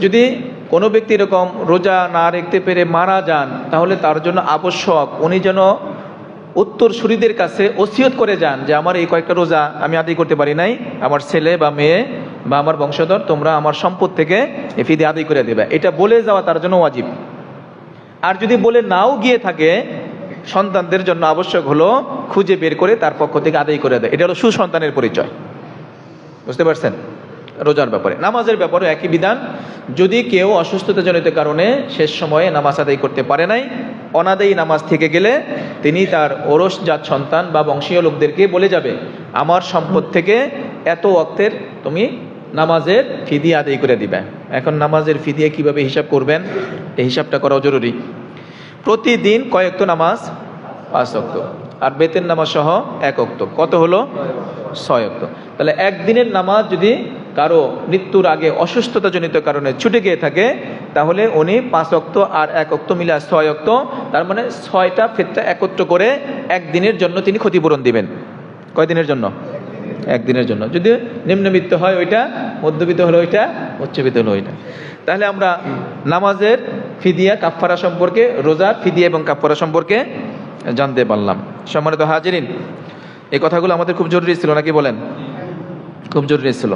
[SPEAKER 1] যদি কোনো ব্যক্তি এরকম রোজা না রাখতে পেরে মারা যান, তাহলে তার জন্য আবশ্যক উনি যেন উত্তরসূরিদের কাছে ওসিয়ত করে যান যে আমার এই কয়েকটা রোজা আমি আদায় করতে পারি নাই, আমার ছেলে বা মেয়ে বা আমার বংশধর তোমরা আমার সম্পদ থেকে এই ফিদিয়া আদায় করে দেবে, এটা বলে যাওয়া তার জন্য ওয়াজিব। আর যদি বলে নাও গিয়ে থাকে, সন্তানদের জন্য আবশ্যক হলো খুঁজে বের করে তার পক্ষ থেকে আদায় করে দেয়। এটা হলো সুসন্তানের পরিচয়। বুঝতে পারছেন? রোজার ব্যাপারে। নামাজের ব্যাপারে একই বিধান। যদি কেউ অসুস্থতাজনিত কারণে শেষ সময়ে নামাজ আদায় করতে পারে নাই, অনাদায়ী নামাজ থেকে গেলে তিনি তার ওরসজাত সন্তান বা বংশীয় লোকদেরকে বলে যাবে আমার সম্পদ থেকে এত ওয়াক্তের তুমি নামাজের ফিদিয়া আদায় করে দিবে। এখন নামাজের ফিদিয়া কিভাবে হিসাব করবেন, এই হিসাবটা করাও জরুরি। প্রতিদিন কয় ওয়াক্ত নামাজ? 5 ওয়াক্ত। আর বেতের নামাজ সহ 1 ওয়াক্ত, কত হলো? 6 ওয়াক্ত। তাহলে একদিনের নামাজ যদি কারো মৃত্যুর আগে অসুস্থতাজনিত কারণে ছুটে গিয়ে থাকে, তাহলে উনি 5 ওয়াক্ত আর 1 ওয়াক্ত মিলে 6 ওয়াক্ত, তার মানে 6টা ফেতরা একত্র করে একদিনের জন্য তিনি ক্ষতিপূরণ দিবেন। কয়দিনের জন্য? একদিনের জন্য। যদি নিম্নবিত্ত হয় ওইটা, মধ্যবিত্ত হলো ওইটা, উচ্চবিত্ত হলো ওইটা। তাহলে আমরা নামাজের ফিদিয়া কাফফারা সম্পর্কে, রোজার ফিদিয়া এবং কাফফারা সম্পর্কে জানতে পারলাম। সম্মানিত হাজিরিন, এই কথাগুলো আমাদের খুব জরুরি ছিল, নাকি বলেন? খুব জরুরি ছিল।